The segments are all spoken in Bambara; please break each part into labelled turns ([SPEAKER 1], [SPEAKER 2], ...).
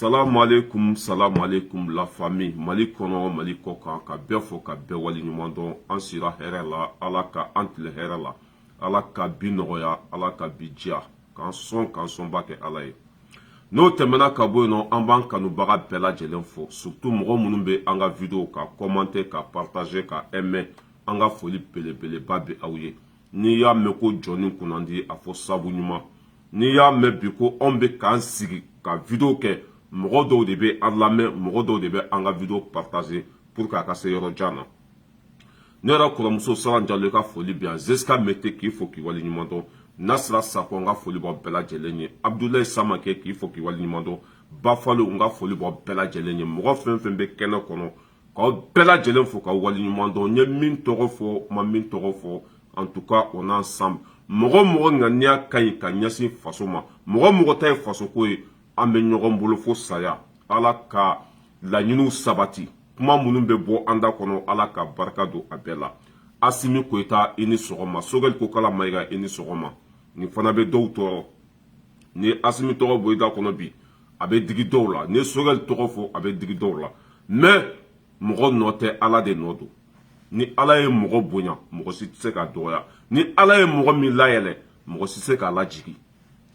[SPEAKER 1] Salam alaikum la famille Mali kono Mali kokan ka bɛɛ fo ka bɛɛ wali ɲuman dɔn an sira hɛrɛ la Ala ka an tile hɛrɛ la Ala ka bi nɔgɔya Ala ka bi diya k'an sɔnba kɛ Ala ye n'o tɛmɛna ka bɔ yen nɔ an b'an kanubaga bɛɛ lajɛlen fo surtout mɔgɔ minnu bɛ an ka vidéo ka commenter ka partager ka aimer an ka foli belebeleba bɛ aw ye n'i y'a mɛn ko jɔnni kunnandi a fɔ sabu ɲuman n'i y'a mɛn bi ko anw bɛ k'an sigi ka vidéo kɛ mɔgɔ dɔw de bɛ an lamɛn mɔgɔ dɔw de bɛ an ka vidéo partager pour que a ka se yɔrɔ jan na ne yɛrɛ kɔrɔmuso Sara Jalo ka foli bi yan Zeska Mete k'i fo k'i wali ɲuman dɔn Nasira Sako n ka foli bɔ bɛɛ lajɛlen ye Abdoulaye Samake k'i fo k'i wali ɲuman dɔn Bafalo n ka foli bɔ bɛɛ lajɛlen ye mɔgɔ fɛn fɛn bɛ kɛnɛ kɔnɔ k'aw bɛɛ lajɛlen fo k'aw wali ɲuman dɔn n ye min tɔgɔ fɔ ma min tɔgɔ fɔ en tout cas on est ensemble mɔgɔ mɔgɔ ŋaniya ka ɲi ka ɲɛsin faso ma mɔgɔ mɔgɔ ta ye faso ko ye an bɛ ɲɔgɔn bolo fo saya Ala ka laɲiniw sabati kuma minnu bɛ bɔ an da kɔnɔ Ala ka barika don a bɛɛ la Asimi Koyita i ni sɔgɔma Sogɛli Kokala Mayiga i ni sɔgɔma nin fana bɛ dɔw tɔɔrɔ ni Asimi tɔgɔ bɔ i da kɔnɔ bi a bɛ digi dɔw la ni Sogɛli tɔgɔ fɔ a bɛ digi dɔw la mais mɔgɔ nɔ tɛ Ala de nɔ don ni Ala ye mɔgɔ bonya mɔgɔ si tɛ se ka dɔgɔya ni Ala ye mɔgɔ min layɛlɛ mɔgɔ si tɛ se k'a lajigi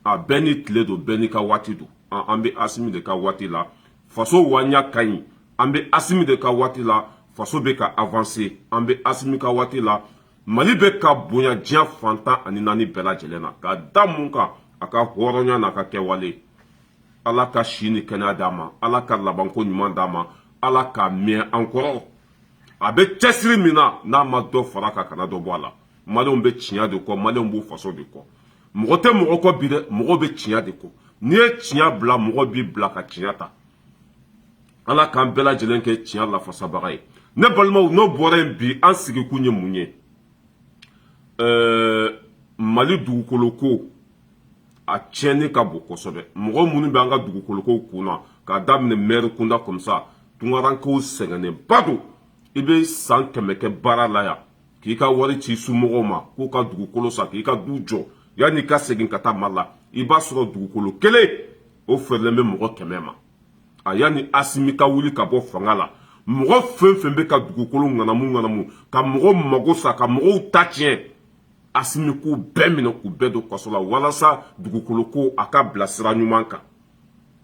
[SPEAKER 1] a bɛɛ ni tile don bɛɛ ni ka waati don an bɛ Asimi de ka waati la faso waɲa ka ɲi an bɛ Asimi de ka waati la faso bɛ ka avancer an bɛ Asimi ka waati la Mali bɛ ka bonya diɲɛ fantan ani naani bɛɛ lajɛlen na ka da mun kan a ka hɔrɔnya n'a ka kɛwale Ala ka si ni kɛnɛya d'a ma Ala ka labanko ɲuman d'a ma Ala ka mɛn an kɔrɔ a bɛ cɛsiri min na n'a ma dɔ fara ka kana dɔ bɔ a la Maliɲɛnw bɛ tiɲɛ de kɔ Maliɲɛnw b'u faso de kɔ mɔgɔ tɛ mɔgɔ kɔ bi dɛ mɔgɔ bɛ tiɲɛ de kɔ n'i ye tiɲɛ bila mɔgɔ b'i bila ka tiɲɛ ta Ala k'an bɛɛ lajɛlen kɛ tiɲɛ lafasabaga ye ne balimaw n'o bɔra yen bi an sigikun ye mun ye Mali dugukolo ko a tiɲɛni ka bon kosɛbɛ mɔgɔ minnu bɛ an ka dugukolo ko kunna k'a daminɛ maire kunda comme ça tunkarankew sɛgɛnnenba don i bɛ san 100 kɛ baara la yan k'i ka wari ci somɔgɔw ma k'u ka dugukolo san k'i ka du jɔ yanni i ka segin ka taa Mali la i b'a sɔrɔ dugukolo kelen o feerelen bɛ mɔgɔ 100 ma a yanni Asimi ka wuli ka bɔ fanga la mɔgɔ fɛn fɛn bɛ ka dugukolo ŋanamu ka mɔgɔw mago sa ka mɔgɔw ta tiɲɛ Asimi k'u bɛɛ minɛ k'u bɛɛ don kaso la walasa dugukolo ko a ka bila sira ɲuman kan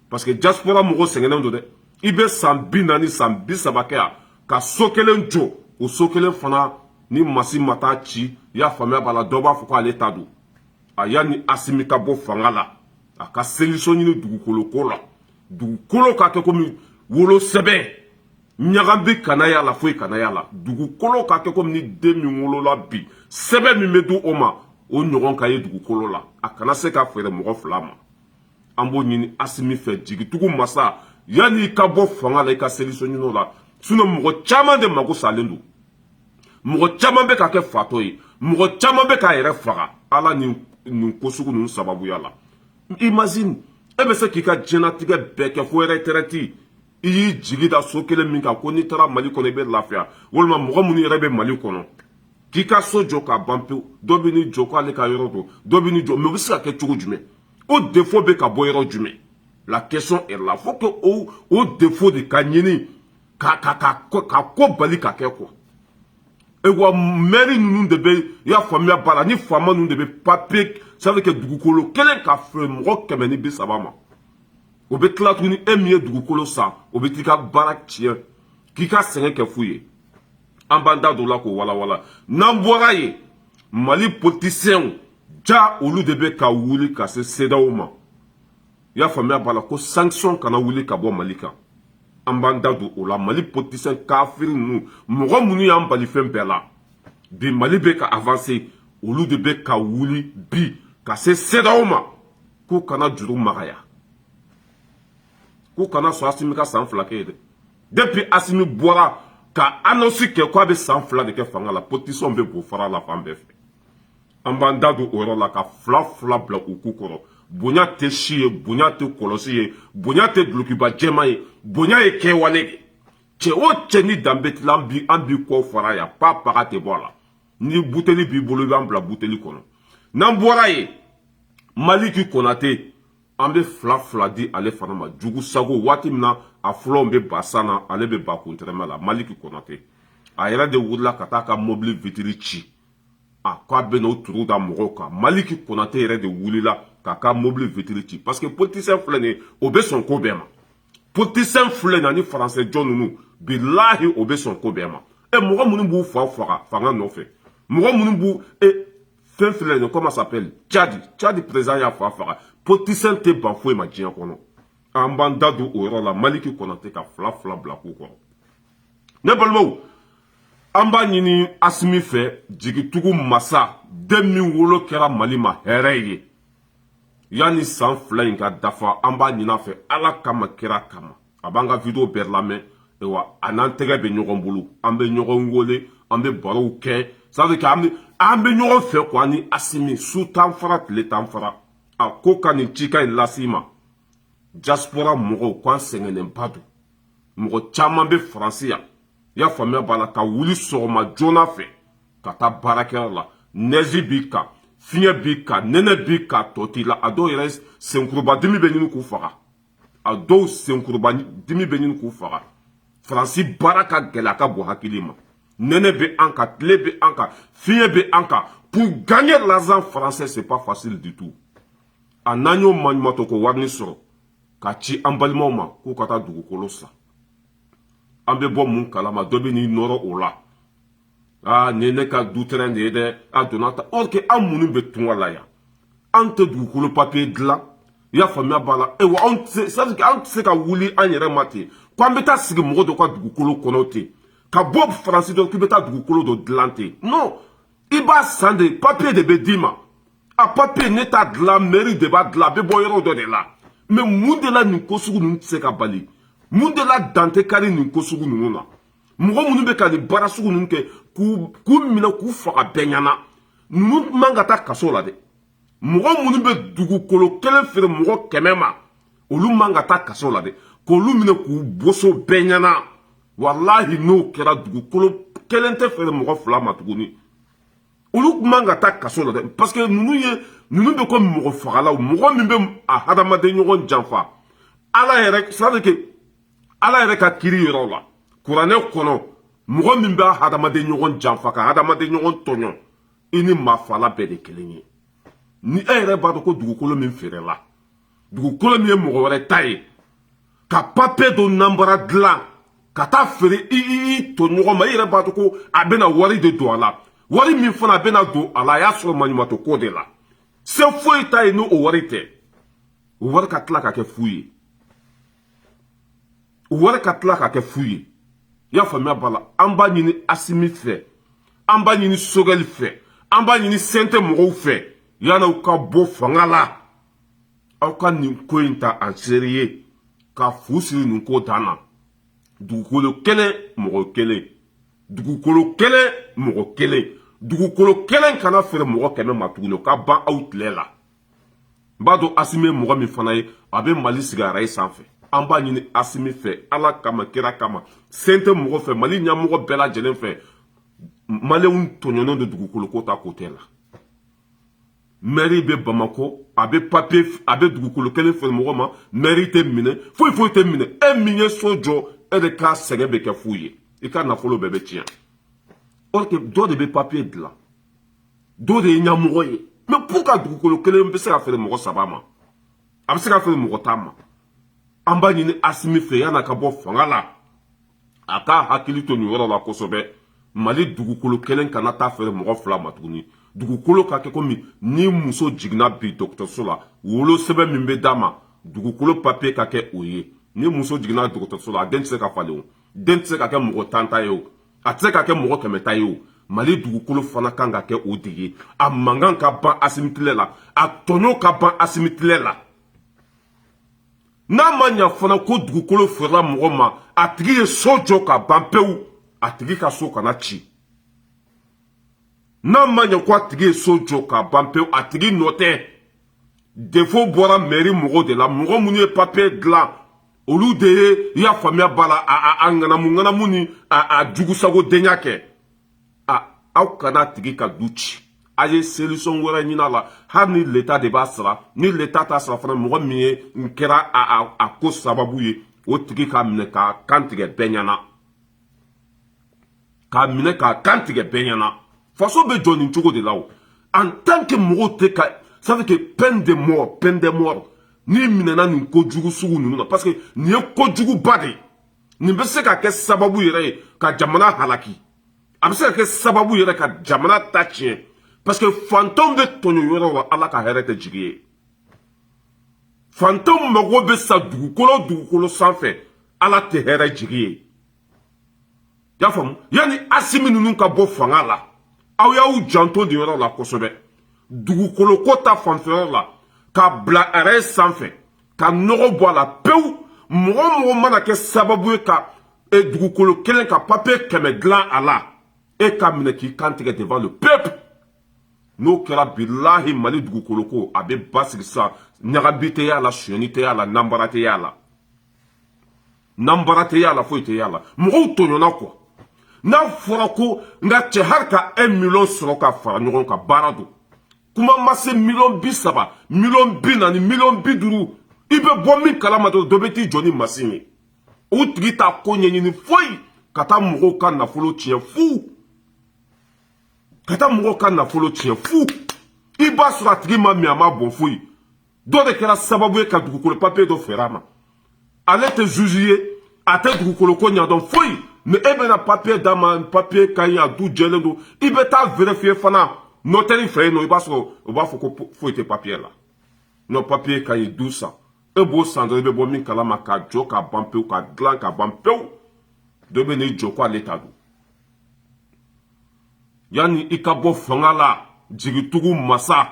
[SPEAKER 1] parce que diaspora mɔgɔw sɛgɛnnen don dɛ i bɛ san 40 san 30 kɛ yan ka so kelen jɔ o so kelen fana ni masi ma taa ci i y'a faamuya b'a la dɔw b'a fɔ k'ale ta don a yanni Asimi ka bɔ fanga la a ka solution ɲini dugukolo ko la dugukolo ka kɛ komi wolo sɛbɛn ɲaga bɛ kana y'a la foyi kana y'a la dugukolo ka kɛ komi ni den min wolola bi sɛbɛn min bɛ di o ma o ɲɔgɔn ka ye dugukolo la a kana se ka feere mɔgɔ 2 ma an b'o ɲini Asimi fɛ jigitugu masa yanni i ka bɔ fanga la i ka solution ɲini o la sinon mɔgɔ caman de mago salen don mɔgɔ caman bɛ ka kɛ fatɔ ye mɔgɔ caman bɛ k'a yɛrɛ faga Ala nin ko sugu ninnu sababuya la imagine e bɛ se k'i ka diɲɛlatigɛ bɛɛ kɛ fo retraite i y'i jigi da so kelen min kan ko n'i taara Mali kɔnɔ i bɛ lafiya walima mɔgɔ minnu yɛrɛ bɛ Mali kɔnɔ k'i ka so jɔ k'a ban pewu dɔ bɛ n'i jɔ k'ale ka yɔrɔ don dɔ bɛ n'i jɔ mais o bɛ se ka kɛ cogo jumɛn o défaut bɛ ka bɔ yɔrɔ jumɛn la question est là faut que o défaut de ka ɲini ka ko bali ka kɛ quoi et wa maire ninnu de bɛ i y'a faamuya b'a la ni faama ninnu de bɛ papier ça veut dire que dugukolo kelen ka feere mɔgɔ 130 ma o bɛ tila tuguni e min ye dugukolo san o bɛ t'i ka baara tiɲɛ k'i ka sɛgɛn kɛ fu ye an b'an da don o la k'o walawala n'an bɔra yen Mali politicien ja olu de bɛ ka wuli ka se CEDEAO ma i y'a faamuya b'a la ko sanction kana wuli ka bɔ Mali kan an b'an da don o la Mali politicien kafiri ninnu mɔgɔ minnu y'an bali fɛn bɛɛ la bi Mali bɛ ka avancer olu de bɛ ka wuli bi ka se CEDEAO ma k'u kana juru magaya k'u kana sɔn Asimi ka san 2 kɛ ye dɛ depuis Asimi bɔra ka annonce kɛ k'a bɛ san 2 de kɛ fanga la politiciens bɛ bɔ fara la fan bɛɛ fɛ an b'an da don o yɔrɔ la ka fila bila u ku kɔrɔ bonya tɛ si ye bonya tɛ kɔlɔsi ye bonya tɛ dulokiba jɛma ye bonya ye kɛwale de cɛ o cɛ ni danbe tila an b'i kɔ fara yan pa paga tɛ bɔ a la ni buteli b'i bolo i b'an bila buteli kɔnɔ n'an bɔra yen Maliki Konate an bɛ fila di ale fana ma jugu sago waati min na a fɔlɔw bɛ ba san na ale bɛ ba kuntɛrɛmɛ la Maliki Konate a yɛrɛ de wulila ka taa ka mobili vitiri ci k'a bɛ n'o turu da mɔgɔw kan Maliki Konate yɛrɛ de wulila k'a ka mobili vitiri ci parce que politicien filɛ nin ye o bɛ sɔn ko bɛɛ ma politicien filɛ nin ani français jɔn ninnu bilahi o bɛ sɔn ko bɛɛ ma mɔgɔ minnu b'u fa faga fanga nɔfɛ mɔgɔ minnu b'u fɛn filɛ nin comment ça s'appelle Tchadi président y'a fa faga politicien tɛ ban foyi ma diɲɛ kɔnɔ an b'an da don o yɔrɔ la Maliki Konate ka fila bila k'u kɔrɔ ne balimaw an b'a ɲini Asimi fɛ jigitugu masa den min wolo kɛra Mali ma hɛrɛ ye yanni san 2 in ka dafa an b'a ɲini a fɛ Ala kama kira kama a b'an ka video bɛɛ lamɛn a n'an tɛgɛ bɛ ɲɔgɔn bolo an bɛ ɲɔgɔn wele an bɛ barow kɛ ça veut dire an bɛ ɲɔgɔn fɛ quoi ni Asimi su t'an fara tile t'an fara ko ka nin cikan in lase i ma diaspora mɔgɔw k'an sɛgɛnnenba don mɔgɔ caman bɛ Faransi yan i y'a faamuya b'a la ka wuli sɔgɔma joona fɛ ka taa baarakɛyɔrɔ la neige b'i kan fiɲɛ b'i kan nɛnɛ b'i kan tɔ t'i la a dɔw yɛrɛ senkuruba dimi bɛ ɲini k'u faga a dɔw senkuruba dimi bɛ ɲini k'u faga Faransi baara ka gɛlɛ a ka bon hakili ma nɛnɛ bɛ an kan tile bɛ an kan fiɲɛ bɛ an kan pour gagner l'argent français c'est pas facile du tout a n'an y'o maɲumatɔ ko wari sɔrɔ ka ci an balimaw ma k'u ka taa dugukolo san an bɛ bɔ mun kalama dɔ bɛ n'i nɔrɔ o la nin ne ka du terrain de ye dɛ a donna ta or que an minnu bɛ tunga la yan an tɛ dugukolo papier dilan i y'a faamuya b'a la wa anw tɛ se ka wuli an yɛrɛ ma ten ko an bɛ taa sigi mɔgɔ dɔ ka dugukolo kɔnɔ ten ka bɔ Faransi dɔ k'i bɛ taa dugukolo dɔ dilan ten non i b'a san de papier de bɛ d'i ma a papier ne t'a dilan mairie de b'a dilan a bɛ bɔ yɔrɔ dɔ de la mais mun de la nin ko sugu ninnu tɛ se ka bali mun de la dan tɛ kari nin ko sugu ninnu na mɔgɔ minnu bɛ ka nin baara sugu ninnu kɛ k'u minɛ k'u faga bɛɛ ɲɛna ninnu man ka taa kaso la dɛ mɔgɔ minnu bɛ dugukolo kelen feere mɔgɔ 100 ma olu man ka taa kaso la dɛ k'olu minɛ k'u boso bɛɛ ɲɛna walahi n'o kɛra dugukolo kelen tɛ feere mɔgɔ 2 ma tuguni olu man ka taa kaso la dɛ parce que ninnu bɛ ko mɔgɔ fagalaw mɔgɔ min bɛ a hadamaden ɲɔgɔn janfa Ala yɛrɛ c'est-à-dire que Ala yɛrɛ ka kiri yɔrɔ la kuranɛ kɔnɔ mɔgɔ min b'a hadamaden ɲɔgɔn janfa ka hadamaden ɲɔgɔn tɔɲɔ i ni maafala bɛɛ de kelen ye ni e yɛrɛ b'a dɔn ko dugukolo min feerela dugukolo min ye mɔgɔ wɛrɛ ta ye ka papier dɔ nanbara dilan ka taa feere i tɔɲɔgɔn ma i yɛrɛ b'a dɔn ko a bɛna wari de don a la wari min fana bɛna don a la a y'a sɔrɔ maɲumatɔ ko de la se foyi ta ye ni o wari tɛ o wari ka tila ka kɛ fu ye o wari ka tila ka kɛ fu ye i y'a faamuya b'a la an b'a ɲini Asimi fɛ an b'a ɲini Sogɛli fɛ an b'a ɲini Sente mɔgɔw fɛ yan'aw ka bɔ fanga la aw ka nin ko in ta en sérieux ka fu siri nin ko dan na dugukolo kelen mɔgɔ kelen dugukolo kelen mɔgɔ kelen dugukolo kelen kana feere mɔgɔ 100 ma tuguni o ka ban aw tile la n b'a dɔn Asimi ye mɔgɔ min fana ye a bɛ Mali sigi araye sanfɛ an b'a ɲini Asimi fɛ Ala kama kira kama Sente mɔgɔ fɛ Mali ɲɛmɔgɔ bɛɛ lajɛlen fɛ maliyɛnw tɔɲɔnen don dugukolo ko ta côté la mairie bɛ Bamako a bɛ papier a bɛ dugukolo kelen feere mɔgɔ ma mairie tɛ minɛ foyi tɛ minɛ e min ye so jɔ e de ka sɛgɛn bɛ kɛ fu ye i ka nafolo bɛɛ bɛ tiɲɛ or que dɔ de bɛ papier dilan dɔ de ye ɲɛmɔgɔ ye mais pour ka dugukolo kelen bɛ se ka feere mɔgɔ 3 ma a bɛ se ka feere mɔgɔ 10 ma an b'a ɲini Asimi fɛ yan'a ka bɔ fanga la a ka hakili to nin yɔrɔ la kosɛbɛ Mali dugukolo kelen kana taa feere mɔgɔ 2 ma tuguni dugukolo ka kɛ komi ni muso jiginna bi dɔgɔtɔrɔso la wolo sɛbɛn min bɛ d'a ma dugukolo papier ka kɛ o ye ni muso jiginna dɔgɔtɔrɔso la a den tɛ se ka falen o den tɛ se ka kɛ mɔgɔ 10 ta ye o a tɛ se ka kɛ mɔgɔ 100 ta ye o Mali dugukolo fana kan ka kɛ o de ye a mankan ka ban Asimi tile la a tɔɲɔ ka ban Asimi tile la n'a ma ɲa fana ko dugukolo feerela mɔgɔ ma a tigi ye so jɔ ka ban pewu a tigi ka so kana ci n'a ma ɲa ko a tigi ye so jɔ ka ban pewu a tigi nɔ tɛ défaut bɔra mairie mɔgɔw de la mɔgɔ minnu ye papier dilan olu de ye i y'a faamuya b'a la a ŋanamu ni a jugusago denya kɛ aw kana tigi ka du ci a ye solution wɛrɛ ɲini a la hali ni l'État de b'a sara ni l'État t'a sara fana mɔgɔ min ye n kɛra a ko sababu ye o tigi k'a minɛ k'a kan tigɛ bɛɛ ɲɛna k'a minɛ k'a kan tigɛ bɛɛ ɲɛna faso bɛ jɔ nin cogo de la o en tant que mɔgɔw tɛ ka ça veut dire que peine de mort n'i minɛna nin kojugu sugu ninnu na parce que nin ye kojuguba de ye nin bɛ se ka kɛ sababu yɛrɛ ye ka jamana halaki a bɛ se ka kɛ sababu yɛrɛ ka jamana ta tiɲɛ parce que fantanw bɛ tɔɲɔ yɔrɔ la ala ka hɛrɛ tɛ jigi ye fantanw mago bɛ sa dugukolo sanfɛ ala tɛ hɛrɛ jigi ye i y'a faamu yanni asimi ninnu ka bɔ fanga la aw y'aw janto nin yɔrɔ la kosɛbɛ dugukoloko ta fanfɛyɔrɔ la ka bila arrêt sanfɛ ka nɔgɔ bɔ a la pewu mɔgɔ mana kɛ sababu ye ka dugukolo kelen ka papier 100 dilan a la e ka minɛ k'i kan tigɛ devant le peuple n'o kɛra bilahi mali dugukoloko a bɛ basigi sa ɲagabi tɛ y'a la sonyani tɛ y'a la nanbara tɛ y'a la nanbara tɛ y'a la foyi tɛ y'a la mɔgɔw tɔɲɔna quoi n'a fɔra ko nka cɛ hali ka 1 million sɔrɔ ka fara ɲɔgɔn kan baara don kuma ma se 30 millions 40 millions 50 i bɛ bɔ min kalama dɔ bɛ t'i jɔ ni masini ye o tigi t'a ko ɲɛɲini foyi ka taa mɔgɔw ka nafolo tiɲɛ fu ka taa mɔgɔw ka nafolo tiɲɛ fu i b'a sɔrɔ a tigi ma min a ma bɔn foyi dɔ de kɛra sababu ye ka dugukolo papier dɔ feere a ma ale tɛ juge ye a tɛ dugukolo ko ɲɛdɔn foyi mais e bɛna papier d'a ma papier ka ɲi a du jɛlen don i bɛ taa vérifier fana notaire fɛ yen nɔ i b'a sɔrɔ o b'a fɔ ko foyi tɛ papier la non papier ka ɲi du san e b'o san dɔrɔn i bɛ bɔ min kalama ka jɔ ka ban pewu ka dilan ka ban pewu dɔ bɛ n'i jɔ ko ale ta don yanni i ka bɔ fanga la jigitugu masa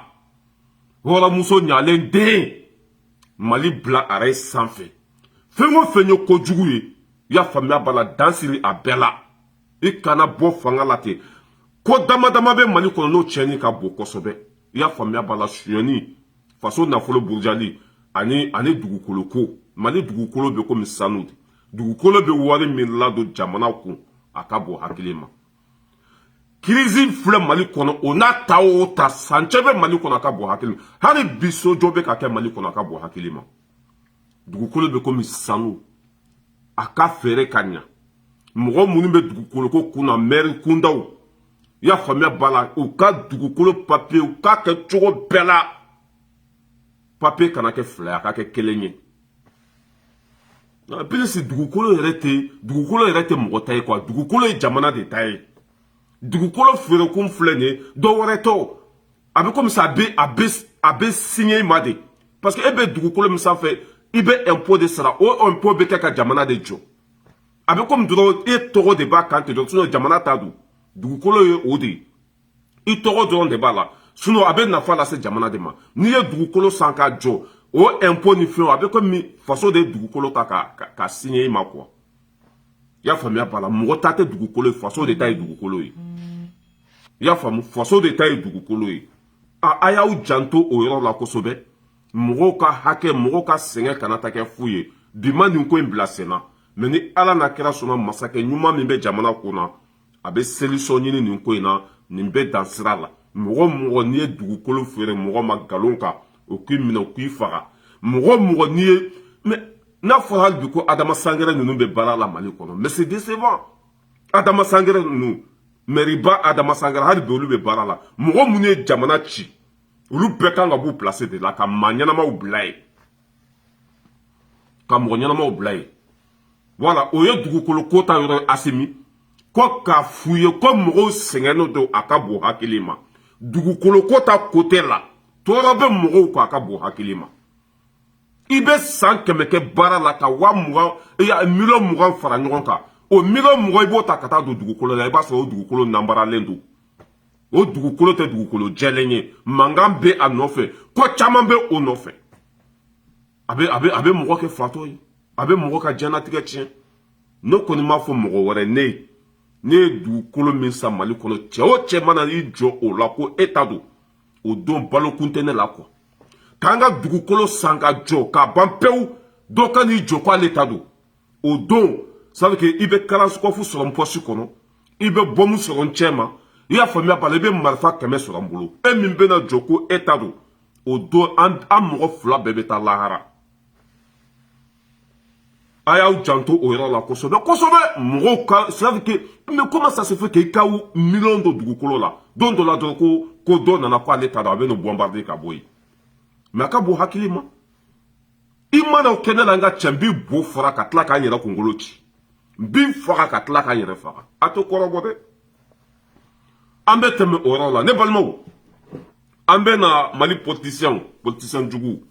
[SPEAKER 1] hɔrɔnmuso ɲalen den mali bila arrêt sanfɛ fɛn o fɛn ye kojugu ye i y'a faamuya b'a la dansiri a bɛɛ la i kana bɔ fanga la ten ko dama dama bɛ mali kɔnɔ n'o tiɲɛni ka bon kosɛbɛ i y'a faamuya b'a la sonyani faso nafolo burujali ani dugukolo ko mali dugukolo bɛ komi sanu de dugukolo bɛ wari min ladon jamana kun a ka bon hakili ma kirisi filɛ mali kɔnɔ o n'a ta o ta sancɛ bɛ mali kɔnɔ a ka bon hakili ma hali bi sojɔ bɛ ka kɛ mali kɔnɔ a ka bon hakili ma dugukolo bɛ komi sanu a ka feere ka ɲa mɔgɔ minnu bɛ dugukolo ko kunna maire kundaw i y'a faamuya b'a la u ka dugukolo papier u k'a kɛ cogo bɛɛ la papier kana kɛ fila ye a ka kɛ kelen ye bilisi dugukolo yɛrɛ tɛ mɔgɔ ta ye quoi dugukolo ye jamana de ta ye dugukolo feerekun filɛ nin ye dɔ wɛrɛ tɔ a bɛ komi sa a bɛ signé i ma de parce que e bɛ dugukolo min sanfɛ i bɛ impôt de sara o impôt bɛ kɛ ka jamana de jɔ a bɛ komi dɔrɔn e tɔgɔ de b'a kan ten dɔrɔn sinon jamana ta don dugukolo ye o de ye i tɔgɔ dɔrɔn de b'a la sinon a bɛ nafa lase jamana de ma n'i ye dugukolo san ka jɔ o impôt ni fɛnw a bɛ komi faso de ye dugukolo ta ka signé i ma quoi i y'a faamuya b'a la mɔgɔ ta tɛ dugukolo ye faso de ta ye dugukolo ye i y'a faamu faso de ta ye dugukolo ye a y'aw janto o yɔrɔ la kosɛbɛ mɔgɔw ka hakɛ mɔgɔw ka sɛgɛn kana ta kɛ fu ye bi ma nin ko in bila sen na mais ni ala n'a kɛra sɔnna masakɛ ɲuman min bɛ jamana kun na a bɛ solution ɲini nin ko in na nin bɛ dan sira la mɔgɔ n'i ye dugukolo feere mɔgɔ ma nkalon kan o k'i minɛ o k'i faga mɔgɔ n'i ye mais n'a fɔra hali bi ko adama sangɛrɛ ninnu bɛ baara la mali kɔnɔ mais c'est décevant adama sangɛrɛ ninnu mɛriba adama sangɛrɛ hali bi olu bɛ baara la mɔgɔ minnu ye jamana ci olu bɛɛ kan ka b'u place de la ka maa ɲɛnamaw bila yen ka mɔgɔ ɲɛnamaw bila yen voilà o ye dugukolo ko ta yɔrɔ asimi ko k'a f'u ye ko mɔgɔw sɛgɛnnen don a ka bon hakili ma dugukolo ko ta côté la tɔɔrɔ bɛ mɔgɔw kan a ka bon hakili ma i bɛ san 100 kɛ baara la ka million 20 fara ɲɔgɔn kan o million 20 i b'o ta ka taa don dugukolo la i b'a sɔrɔ o dugukolo nanbaralen don o dugukolo tɛ dugukolo jɛlen ye mankan bɛ a nɔfɛ ko caman bɛ o nɔfɛ a bɛ mɔgɔ kɛ fatɔ ye a bɛ mɔgɔ ka diɲɛlatigɛ tiɲɛ ne kɔni m'a fɔ mɔgɔ wɛrɛ ne ye dugukolo min san mali kɔnɔ cɛ o cɛ mana i jɔ o la ko e ta don o don balokun tɛ ne la quoi k'an ka dugukolo san ka jɔ k'a ban pewu dɔ ka n'i jɔ k'ale ta don o don ça veut dire que i bɛ kalansikɔfu sɔrɔ n pɔsi kɔnɔ i bɛ bɔmu sɔrɔ n cɛ ma il y a famille à parler de marfa keme sur un boulot et mimbena joko etado au dos en moro fla bébé ta lahara ayaw janto o yɔrɔ la kosɛbɛ kosɛbɛ mɔgɔw ka c'est à dire que mais comment ça se fait que ka million de dugukolo la don dɔ la dɔrɔn ko dɔ nana ko ale ta dɔn a bɛ no bombarder ka bɔ yen mais a ka bon hakili ma i mana kɛnɛ la n ka cɛ n b'i bo fara ka tila k'an yɛrɛ kunkolo ci n b'i faga ka tila k'an yɛrɛ faga a tɛ kɔrɔbɔ dɛ an bɛ tɛmɛ o yɔrɔ la ne balimaw an bɛ na Mali politicien jugu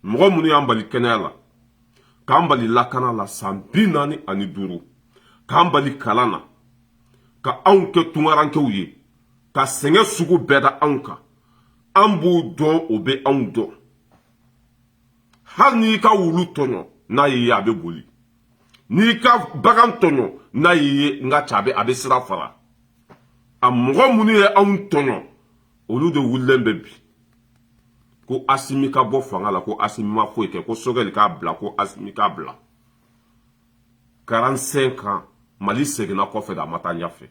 [SPEAKER 1] mɔgɔ minnu y'an bali kɛnɛya la k'an bali lakana la san 45 k'an bali kalan na ka anw kɛ tungarankɛw ye ka sɛgɛn sugu bɛɛ da anw kan an b'u dɔn o bɛ anw dɔn hali n'i ka wulu tɔɲɔ n'a y'i ye a bɛ boli n'i ka bagan tɔɲɔ n'a y'i ye n ka ca a bɛ sira fara a mɔgɔ minnu ye anw tɔɲɔ olu de wulilen bɛ bi ko Asimi ka bɔ fanga la ko Asimi ma foyi kɛ ko Sogɛli k'a bila ko Asimi k'a bila 45 ans Mali seginna kɔfɛ de a ma taa ɲɛfɛ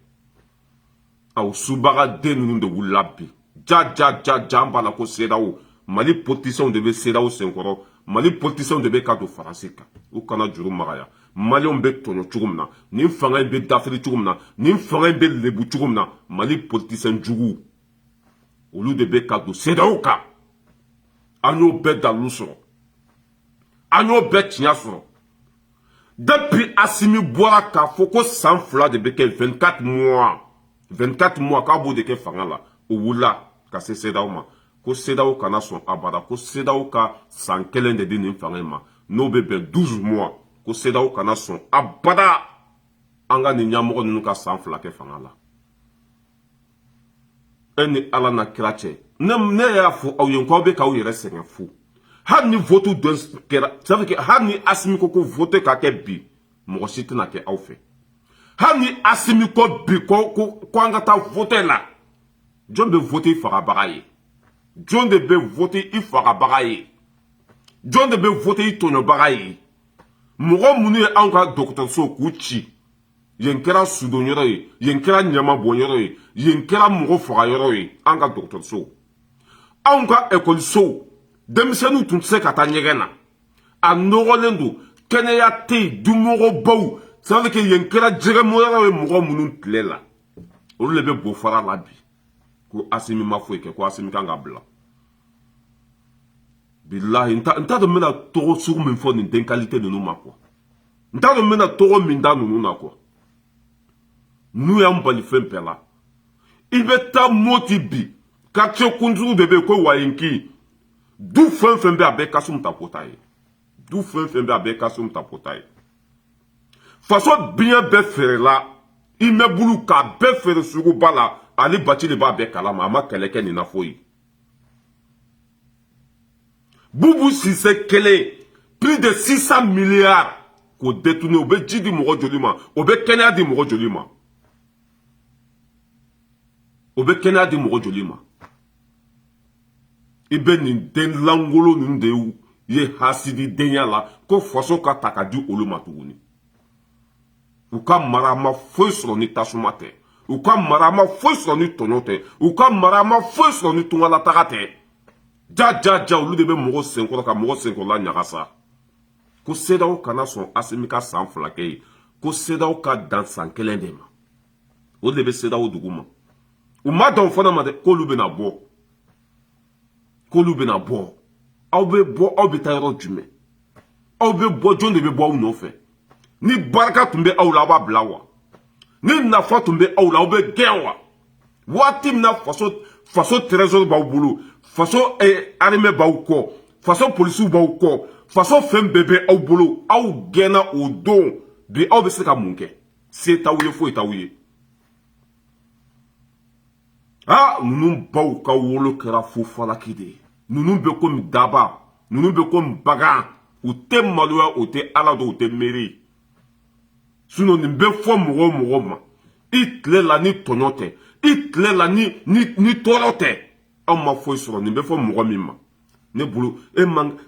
[SPEAKER 1] aw subaga den ninnu de wulila bi ja an b'a la ko CEDEAO Mali politiciens de bɛ CEDEAO senkɔrɔ Mali politiciens de bɛ ka don Faransi kan u kana juru magaya Maliens bɛ tɔɲɔ cogo min na nin fanga in bɛ dafiri cogo min na nin fanga in bɛ lebu cogo min na Mali politiciens jugu olu de bɛ ka don CEDEAO kan an y'o bɛɛ dalu sɔrɔ an y'o bɛɛ tiɲɛ sɔrɔ depuis Asimi bɔra k'a fɔ ko san 2 de bɛ kɛ 24 mois k'a b'o de kɛ fanga la o wulila ka se CEDEAO ma ko CEDEAO kana sɔn abada ko CEDEAO ka san 1 de di nin fanga in ma n'o bɛ bɛn 12 mois ko CEDEAO kana sɔn abada an ka nin ɲɛmɔgɔ ninnu ka san 2 kɛ fanga la e ni Ala na kira cɛ ne y'a fɔ aw ye k'aw bɛ k'aw yɛrɛ sɛgɛn fu hali ni vote dɔ kɛra ça veut dire que hali ni Asimi ko vote ka kɛ bi mɔgɔ si tɛna kɛ aw fɛ hali ni Asimi ko bi ko an ka taa vote la jɔn bɛ vote i fagabaga ye jɔn de bɛ vote i fagabaga ye jɔn de bɛ vote i tɔɲɔbaga ye mɔgɔ minnu ye anw ka dɔgɔtɔrɔso k'u ci yen kɛra sudon yɔrɔ ye yen kɛra ɲamabɔn yɔrɔ ye yen kɛra mɔgɔ faga yɔrɔ ye an ka dɔgɔtɔrɔso anw ka ekɔlisow denmisɛnninw tun tɛ se ka taa ɲɛgɛn na a nɔgɔlen don kɛnɛya tɛ yen dumɔgɔbaw ça veut dire que yen kɛra jɛgɛmɔyɔrɔ ye mɔgɔ minnu tile la olu de bɛ bo fara la bi ko Asimi ma foyi kɛ ko Asimi kan ka bila bilahi n t'a dɔn n bɛna tɔgɔ sugu min fɔ nin den qualité ninnu ma quoi n t'a dɔn n bɛna tɔgɔ min da ninnu na quoi n'u y'an bali fɛn bɛɛ la i bɛ taa Moti bi quartier kunjugu de bɛ yen ko Wayenki du fɛn fɛn bɛ a bɛɛ Kasum Tapota ye du fɛn fɛn bɛ a bɛɛ Kasum Tapota ye faso biɲɛ bɛɛ feerela immeuble k'a bɛɛ feere suguba la Ali Bati de b'a bɛɛ kalama a ma kɛlɛ kɛ nin na foyi Boubou Cissé kelen plus de 600 milliards k'o détourné o bɛ ji di mɔgɔ joli ma o bɛ kɛnɛya di mɔgɔ joli ma o bɛ kɛnɛya di mɔgɔ joli ma i bɛ nin den langolo ninnu de ye hasidi denya la ko faso ka ta ka di olu ma tuguni u ka mara ma foyi sɔrɔ ni tasuma tɛ u ka mara ma foyi sɔrɔ ni tɔɲɔ tɛ u ka mara ma foyi sɔrɔ ni tungalataga tɛ ja olu de bɛ mɔgɔ senkɔrɔ ka mɔgɔ senkɔrɔla ɲagasa ko CEDEAO kana sɔn Asimi ka san 2 kɛ ye ko CEDEAO ka dan san 1 de ma o de bɛ CEDEAO dugu ma u ma dɔn fana ma dɛ k'olu bɛna bɔ aw bɛ taa yɔrɔ jumɛn aw bɛ bɔ jɔn de bɛ bɔ aw nɔfɛ ni barika tun bɛ aw la aw b'a bila wa ni nafa tun bɛ aw la aw bɛ gɛn wa waati min na faso trésor b'aw bolo faso armée b'aw kɔ faso policiers b'aw kɔ faso fɛn bɛɛ bɛ aw bolo aw gɛnna o don bi aw bɛ se ka mun kɛ se t'aw ye foyi t'aw ye ninnu baw ka wolo kɛra fufalaki de ye ninnu bɛ komi daba ninnu bɛ komi bagan u tɛ maloya u tɛ ala dɔn u tɛ miiri sinon nin bɛ fɔ mɔgɔ o mɔgɔ ma i tile la ni tɔɲɔ tɛ i tile la ni tɔɔrɔ tɛ aw ma foyi sɔrɔ nin bɛ fɔ mɔgɔ min ma ne bolo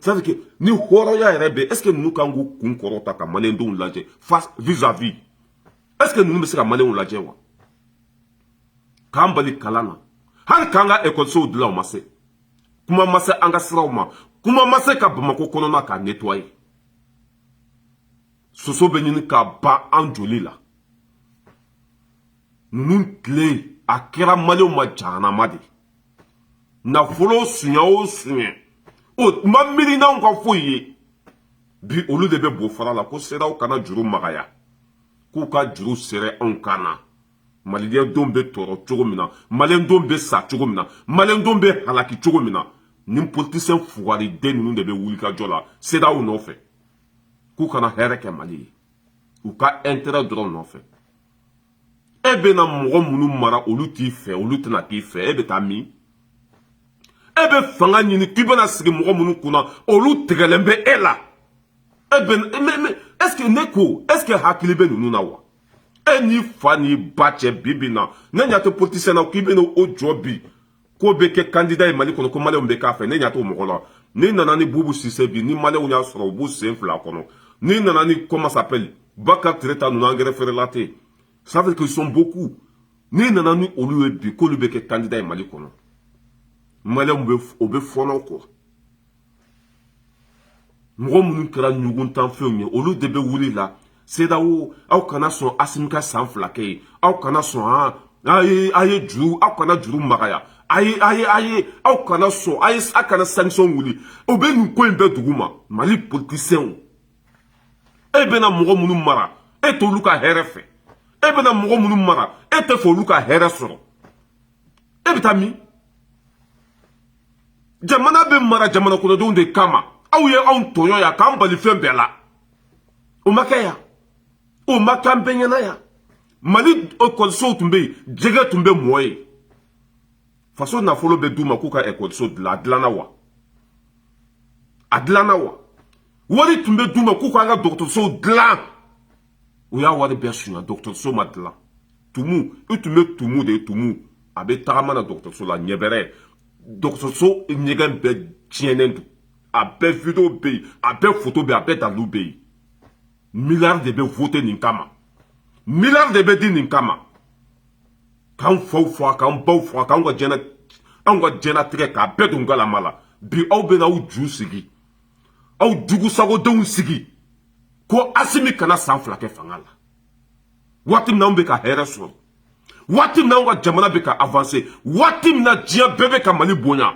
[SPEAKER 1] ça veut dire que ni hɔrɔnya yɛrɛ bɛ est ce que ninnu kan k'u kun kɔrɔta ka maliyɛndenw lajɛ face vis-à-vis est ce que ninnu bɛ se ka maliyɛnw lajɛ wa k'an bali kalan na hali k'an ka ekɔlisow dilan o ma se kuma ma se an ka siraw ma kuma ma se ka Bamako kɔnɔna k'a nettoyer soso bɛ ɲini k'a ban an joli la ninnu tile a kɛra Maliɲɛnw ma jahanama de nafolo suɲɛ o suɲɛ o ma miiri n'anw ka foyi ye bi olu de bɛ bo fara la ko CEDEAO kana juru magaya k'u ka juru sɛrɛ anw kan na maliyɛndenw bɛ tɔɔrɔ cogo min na maliyɛndenw bɛ sa cogo min na maliyɛndenw bɛ halaki cogo min na ni politisiyɛn fugariden ninnu de bɛ wuli ka jɔ la CEDEAO nɔfɛ k'u kana hɛrɛ kɛ Mali ye u ka intérêt dɔrɔn nɔfɛ e bɛ na mɔgɔ minnu mara olu t'i fɛ olu tɛna k'i fɛ e bɛ taa min e bɛ fanga ɲini k'i bɛna sigi mɔgɔ minnu kunna olu tigɛlen bɛ e la e bɛ est-ce que ne ko est-ce que hakili bɛ ninnu na wa e n'i fa n'i ba cɛ bi bi na ne ɲɛ tɛ politicien na k'i bɛna o jɔ bi k'o bɛ kɛ candidat ye Mali kɔnɔ ko maliyɛnw bɛ k'a fɛ ne ɲɛ t'o mɔgɔ la n'i nana ni Bubu Sise bi ni maliyɛnw y'a sɔrɔ u b'u sen fila kɔnɔ n'i nana ni comment s'appelle Bakar Tireta ninnu engrais feerela tɛ ça veut dire qu'ils sont beaucoup n'i nana ni olu ye bi k'olu bɛ kɛ candidat ye Mali kɔnɔ maliyɛnw o bɛ fɔnɔ kɔ mɔgɔ minnu kɛra ɲuguntanfɛnw ye olu de bɛ wuli la CEDEAO aw kana sɔn Asimi ka san 2 kɛ ye aw kana sɔn a ye juru aw kana juru magaya aw kana sɔn a kana sanction wuli o bɛ nin ko in bɛɛ dugu ma Mali politisiyɛnw e bɛna mɔgɔ minnu mara e t'olu ka hɛrɛ fɛ e bɛna mɔgɔ minnu mara e tɛ fɛ olu ka hɛrɛ sɔrɔ e bɛ taa min jamana bɛ mara jamana kɔnɔdenw de kama aw ye anw tɔɲɔ yan k'an bali fɛn bɛɛ la o ma kɛ yan o ma k'an bɛɛ ɲɛna yan Mali ekɔlisow tun bɛ yen jɛgɛ tun bɛ mɔ ye faso nafolo bɛ d'u ma k'u ka ekɔliso dilan a dilanna wa a dilanna wa wari tun bɛ d'u ma k'u k'an ka dɔgɔtɔrɔsow dilan u y'a wari bɛɛ suɲɛ dɔgɔtɔrɔso ma dilan tumu i tun bɛ tumu de ye tumu a bɛ tagama na dɔgɔtɔrɔso la ɲɛbɛrɛ dɔgɔtɔrɔso ɲɛgɛn bɛɛ tiɲɛnen don a bɛɛ video bɛ yen a bɛɛ photo bɛ yen a bɛɛ dalilu bɛ yen miliyari de bɛ voté nin kama miliyari de bɛ di nin kama k'an faw faga k'an baw faga k'anw ka diɲɛlatigɛ k'a bɛɛ don galama la bi aw bɛ n'aw ju sigi aw jugusagodenw sigi ko Asimi kana san 2 kɛ fanga la waati min na anw bɛ ka hɛrɛ sɔrɔ waati min na anw ka jamana bɛ ka avancer waati min na diɲɛ bɛɛ bɛ ka Mali bonya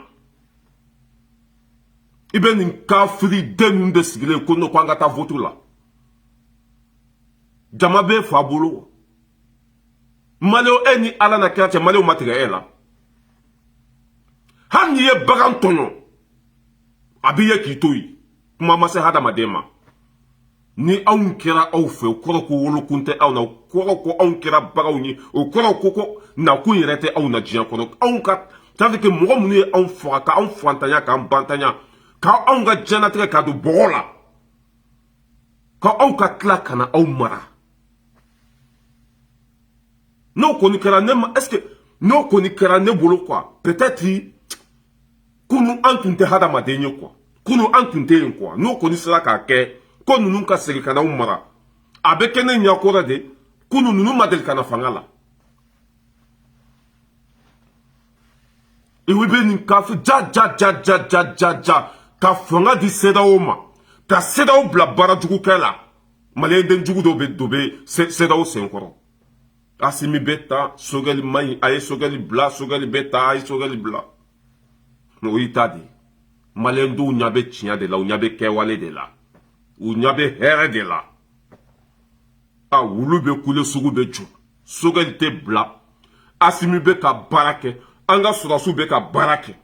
[SPEAKER 1] i bɛ nin kafiriden ninnu de sigilen ko n'o ko an ka taa vote la jama bɛ fa bolo maliyɛnw e ni Ala na kira cɛ maliyɛnw ma tigɛ e la hali n'i ye bagan tɔɲɔ a b'i ye k'i to yen kuma ma se hadamaden ma ni anw kɛra aw fɛ o kɔrɔ ko wolokun tɛ aw na o kɔrɔ ko anw kɛra bagaw ye o kɔrɔ ko nakun yɛrɛ tɛ aw na diɲɛ kɔnɔ anw ka c'est à dire que mɔgɔ minnu ye anw faga k'anw fantanya k'an bantanya k'anw ka diɲɛlatigɛ k'a don bɔgɔ la k'aw ka tila ka na aw mara n'o kɔni kɛra ne ma est-ce que n'o kɔni kɛra ne bolo quoi peut-être kunu an tun tɛ hadamaden ye quoi kunu an tun tɛ yen quoi n'o kɔni sera k'a kɛ ko ninnu ka segin ka n'aw mara a bɛ kɛ ne ɲɛkɔrɔ de kunu ninnu ma deli ka na fanga la i bɛ nin kafi ja ka fanga di CEDEAO ma ka CEDEAO bila baarajugukɛ la maliyɛnden jugu dɔw bɛ CEDEAO senkɔrɔ Asimi bɛ taa Sogɛli man ɲi a ye Sogɛli bila Sogɛli bɛ taa a ye Sogɛli bila o y'i ta de maliyɛndenw ɲɛ bɛ tiɲɛ de la u ɲɛ bɛ kɛwale de la u ɲɛ bɛ hɛrɛ de la wulu bɛ kule sugu bɛ jɔ Sogɛli tɛ bila Asimi bɛ ka baara kɛ an ka sɔrɔdasiw bɛ ka baara kɛ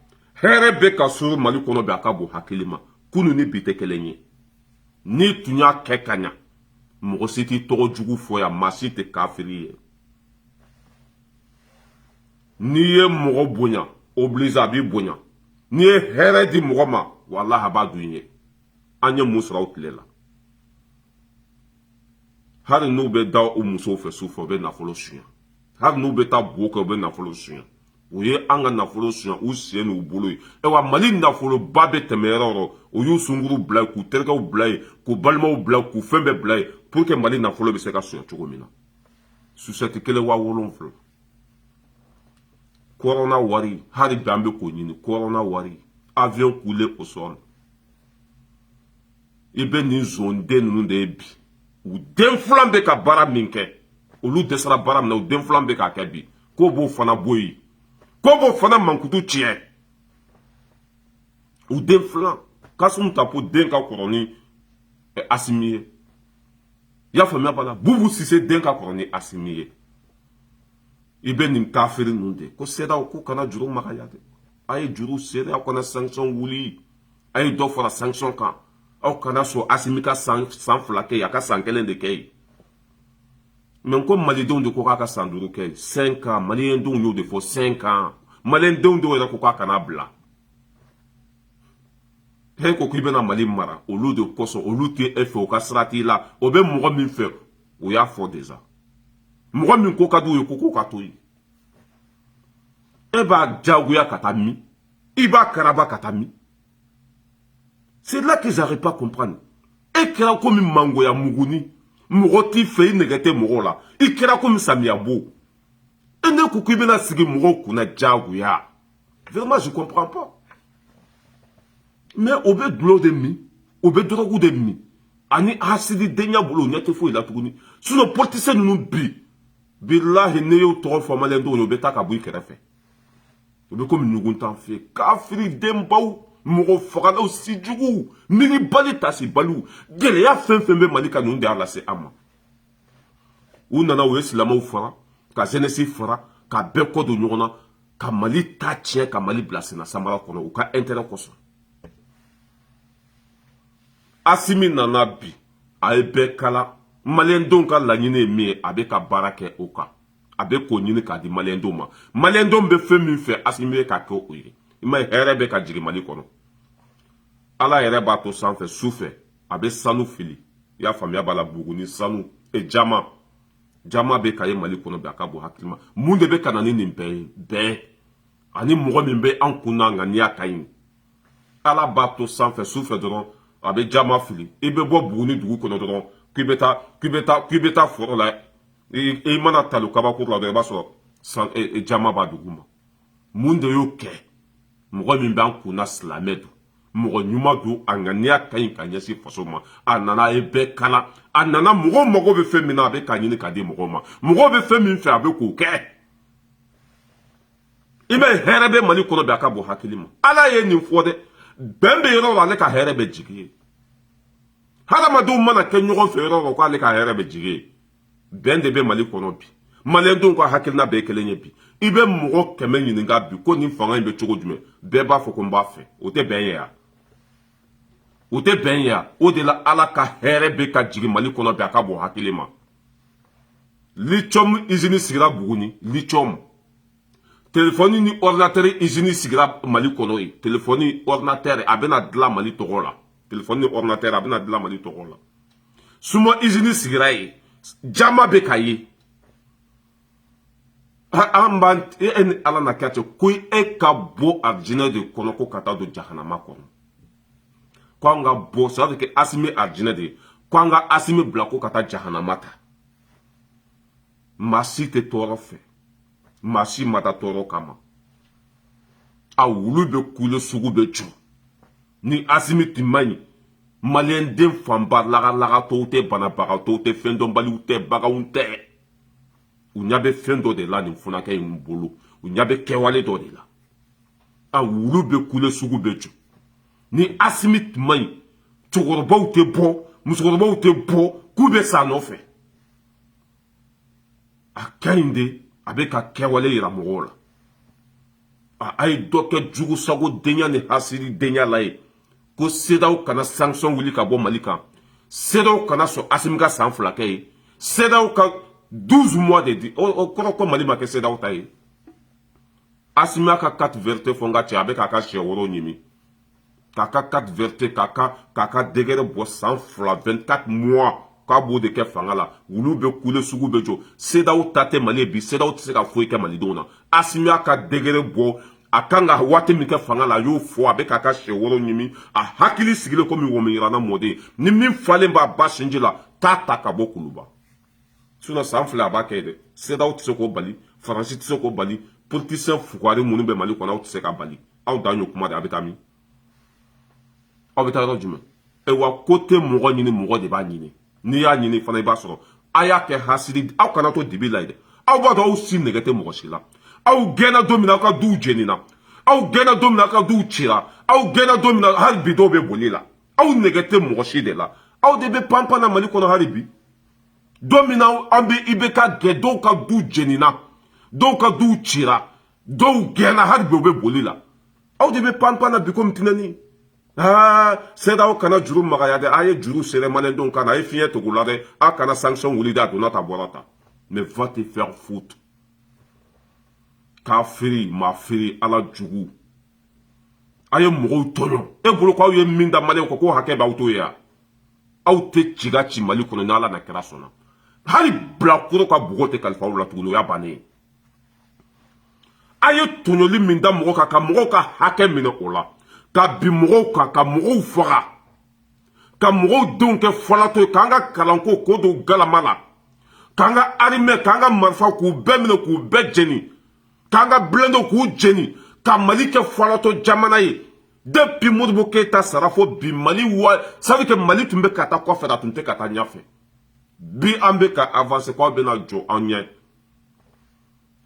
[SPEAKER 1] hɛrɛ bɛ ka sɔrɔ Mali kɔnɔ bi a ka bon hakili ma kunu ni bi tɛ kelen ye n'i tun y'a kɛ ka ɲa mɔgɔ si t'i tɔgɔ jugu fɔ yan maa si tɛ kafiri ye n'i ye mɔgɔ bonya oblige a b'i bonya n'i ye hɛrɛ di mɔgɔ ma walahi a b'a dun ye an ye mun sɔrɔ o tile la hali n'u bɛ da u musow fɛ su fɛ u bɛ nafolo suɲɛ hali n'u bɛ taa bo kɛ u bɛ nafolo suɲɛ u ye an ka nafolo suɲɛ u sen n'u bolo ye wa Mali nafoloba bɛ tɛmɛ yɔrɔ yɔrɔ u y'u sunkuru bila yen k'u terikɛw bila yen k'u balimaw bila yen k'u fɛn bɛɛ bila yen pour que Mali nafolo bɛ se ka suɲɛ cogo min na susɛti 1 wa 7 Corona wari, hari bambe konyini, corona wari, avion coulé au sol. Ibe ni zonde nunu de bi. Ou den flambe ka bara minke. Ou lu desara bara mna ou den flambe ka kebi. Ko bo fana boyi. Ko bo fana mankutu tien. Ou den flam. Kasum tapo den ka koroni asimiye. Ya famia bala. Bubu sise den ka koroni asimiye. Ibe nin kafiri nunde. Ko seda oku kana juru makayade. Aye juru sere au kana sanction wuli. Aye do fora sanction kan. Au kana so asimika san flake ya ka sankelen de kei. Men ko malidon de ko ka sanduru kei. 5 ans. Malien don yo de fo 5 ans. Malien don do era ko ka kana bla. He ko kibe na mali mara. Olu de koso. Olu te efe o ka srati la. Obe mougo min fe. O ya fo deja. Mougo min ko kadou yo ko katoyi. Eba djagouya katami. Iba karaba katami. C'est là qu'ils n'arrivent pas à comprendre. Et qu'il y a comme mangoya muguni. Mouroti fait une négative mourola. Et qu'il y a comme samiabo. Et ne koukibena sigi mouro kuna djagouya. Vraiment, je ne comprends pas. Mais au be de de mi. Au be drogu de mi. Ani asidi denya boulot. Nyate fou il a tourné. Sous nos portissés nous bi. Billahi neyo toro formalendo. Nous beta kabouy kerefe. Nous be comme nous t'en fait. Kafri dembaou. Mougo fagala aussi djougou. Miri bali tasi balou. Gele ya fembe malika nous de ala se ama. Ou nana ou eslama ou fara. Ka zenesi fara. Ka beko do nyona. Ka mali ta tien. Ka mali blasena. Samara kono. Ou ka intérêt koso. Asimi nana bi. A ebe kala. Malien don ka lanyine miye. Abe ka barake oka. Abe konyine ka di malien don ma. Malien don be fe mi fe. Asimi ka ke oye. Ima herebe ka jiri mali kono. Ala yɛrɛ b'a to sanfɛ su fɛ a bɛ sanu fili i y'a faamuya b'a la Buguni sanu jama bɛ ka ye Mali kɔnɔ bi a ka bon hakili ma mun de bɛ ka na ni nin bɛɛ ye bɛɛ ani mɔgɔ min bɛ an kun na nka n'i y'a ka ɲi Ala b'a to sanfɛ su fɛ dɔrɔn a bɛ jama fili i bɛ bɔ Buguni dugu kɔnɔ dɔrɔn k'i bɛ taa foro la i mana tali kabakuru la dɔrɔn i b'a sɔrɔ jama b'a dugu ma mun de y'o kɛ mɔgɔ min bɛ an kun na silamɛ don mɔgɔ ɲuman don a ŋaniya ka ɲi ka ɲɛsin faso ma a nana ye bɛɛ kala a nana mɔgɔ mago bɛ fɛn min na a bɛ k'a ɲini k'a di mɔgɔw ma mɔgɔw bɛ fɛn min fɛ a bɛ k'o kɛ i bɛ hɛrɛ bɛ Mali kɔnɔ bi a ka bon hakili ma Ala ye nin fɔ dɛ bɛn bɛ yɔrɔ la ale ka hɛrɛ bɛ jigi ye hadamadenw mana kɛ ɲɔgɔn fɛ yɔrɔ la k'ale ka hɛrɛ bɛ jigi ye bɛn de bɛ Mali kɔnɔ bi maliyɛndenw ka hakilina bɛɛ kelen ye bi i bɛ mɔgɔ 100 ɲininka bi ko nin fanga in bɛ cogo jumɛn bɛɛ b'a fɔ ko n b'a fɛ o tɛ bɛn ye ya o tɛ bɛn ya o de la Ala ka hɛrɛ bɛ ka jigin Mali kɔnɔ bi a ka bon hakili ma lithium usine sigira Buguni lithium telefoni ni ordinateur usine sigira Mali kɔnɔ ye telefoni ordinateur a bɛna dilan Mali tɔgɔ la telefoni ni ordinateur a bɛna dilan Mali tɔgɔ la suma usine sigira ye jama bɛ ka ye an b'an e ni Ala na kɛ ten ko e ka bɔ arijinɛ de kɔnɔ ko ka taa don jahanama kɔnɔ ko an ka bɔ ça veut dire que Asimi arijinɛ de ye ko an ka Asimi bila ko ka taa jahanama ta maa si tɛ tɔɔrɔ fɛ maa si ma taa tɔɔrɔ kama a wulu bɛ kule sugu bɛ jɔ ni Asimi tun man ɲi maliyɛnden fanba lagalagatɔw tɛ banabagatɔw tɛ fɛn dɔnbaliw tɛ baganw tɛ u ɲɛ bɛ fɛn dɔ de la nin funakɛ in bolo u ɲɛ bɛ kɛwale dɔ de la a wulu bɛ kule sugu bɛ jɔ ni Asimi tun man ɲi cɛkɔrɔbaw tɛ bɔ musokɔrɔbaw tɛ bɔ k'u bɛ sa nɔfɛ a ka ɲi de a bɛ ka kɛwale yira mɔgɔw la a ye dɔ kɛ jugu sago denya ni hasidi denya la ye ko CEDEAO kana sanction wuli ka bɔ Mali kan CEDEAO kana sɔn Asimi ka san 2 kɛ ye CEDEAO ka 12 mois de di o kɔrɔ ko Mali ma kɛ CEDEAO ta ye Asimi a ka carte verte fɔ n ka cɛ a bɛ k'a ka sɛ woro ɲimi k'a ka carte verte k'a ka dégɛrɛ bɔ san 2 24 mois k'a b'o de kɛ fanga la wulu bɛ kule sugu bɛ jɔ CEDEAO ta tɛ Mali bi CEDEAO tɛ se ka foyi kɛ malidenw na Asimi a ka dégɛrɛ bɔ a kan ka waati min kɛ fanga la a y'o fɔ a bɛ k'a ka sɛ woro ɲimi a hakili sigilen komi wɔmiyirana mɔden ni min falen b'a ba sinji la t'a ta ka bɔ kuluba sinon san 2 a b'a kɛ dɛ CEDEAO tɛ se k'o bali Faransi tɛ se k'o bali politicien fugari minnu bɛ Mali kɔnɔ aw tɛ se ka bali aw dan y'o kuma de a bɛ taa min aw bɛ taa yɔrɔ jumɛn wa ko tɛ mɔgɔ ɲini mɔgɔ de b'a ɲini n'i y'a ɲini fana i b'a sɔrɔ a y'a kɛ hasidi aw kana to dibi la ye dɛ aw b'a dɔn aw si nɛgɛ tɛ mɔgɔ si la aw gɛnna don min na aw ka duw jenina aw gɛnna don min na aw ka duw cira aw gɛnna don min na hali bi dɔw bɛ boli la aw nɛgɛ tɛ mɔgɔ si de la aw de bɛ panpan na Mali kɔnɔ hali bi don min na an bɛ IBK gɛn dɔw ka duw jenina dɔw ka duw cira dɔw gɛnna hali bi u bɛ boli la aw de bɛ panpan na bi komi tinɛni CEDEAO kana juru magaya dɛ a ye juru serré maliyɛndenw kan na a ye fiɲɛ tugu la dɛ a kana sanction wuli dɛ a donna ta bɔra ta mais va te faire foutre k'a feere maa feere ala jugu a ye mɔgɔw tɔɲɔ e bolo ko aw ye min da maliyɛnw kɔ ko hakɛ b'aw to ye yan aw tɛ ci ka ci Mali kɔnɔ ni ala na kɛra sɔnna hali bilakoro ka bɔgɔ tɛ kalifa aw la tuguni o y'a bannen ye a ye tɔɲɔli min da mɔgɔ kan ka mɔgɔw ka hakɛ minɛ o la ka bin mɔgɔw kan ka mɔgɔw faga ka mɔgɔw denw kɛ fɔlatɔ ye k'an ka kalanko k'o don galama la k'an ka armée k'an ka marifa k'u bɛɛ minɛ k'u bɛɛ jeni k'an ka blindés k'u jeni ka Mali kɛ fɔlatɔ jamana ye depuis Modibo Keyita sara fo bi Mali ça veut dire que Mali tun bɛ ka taa kɔfɛ a tun tɛ ka taa ɲɛfɛ bi an bɛ ka avancer k'aw bɛna jɔ an ɲɛ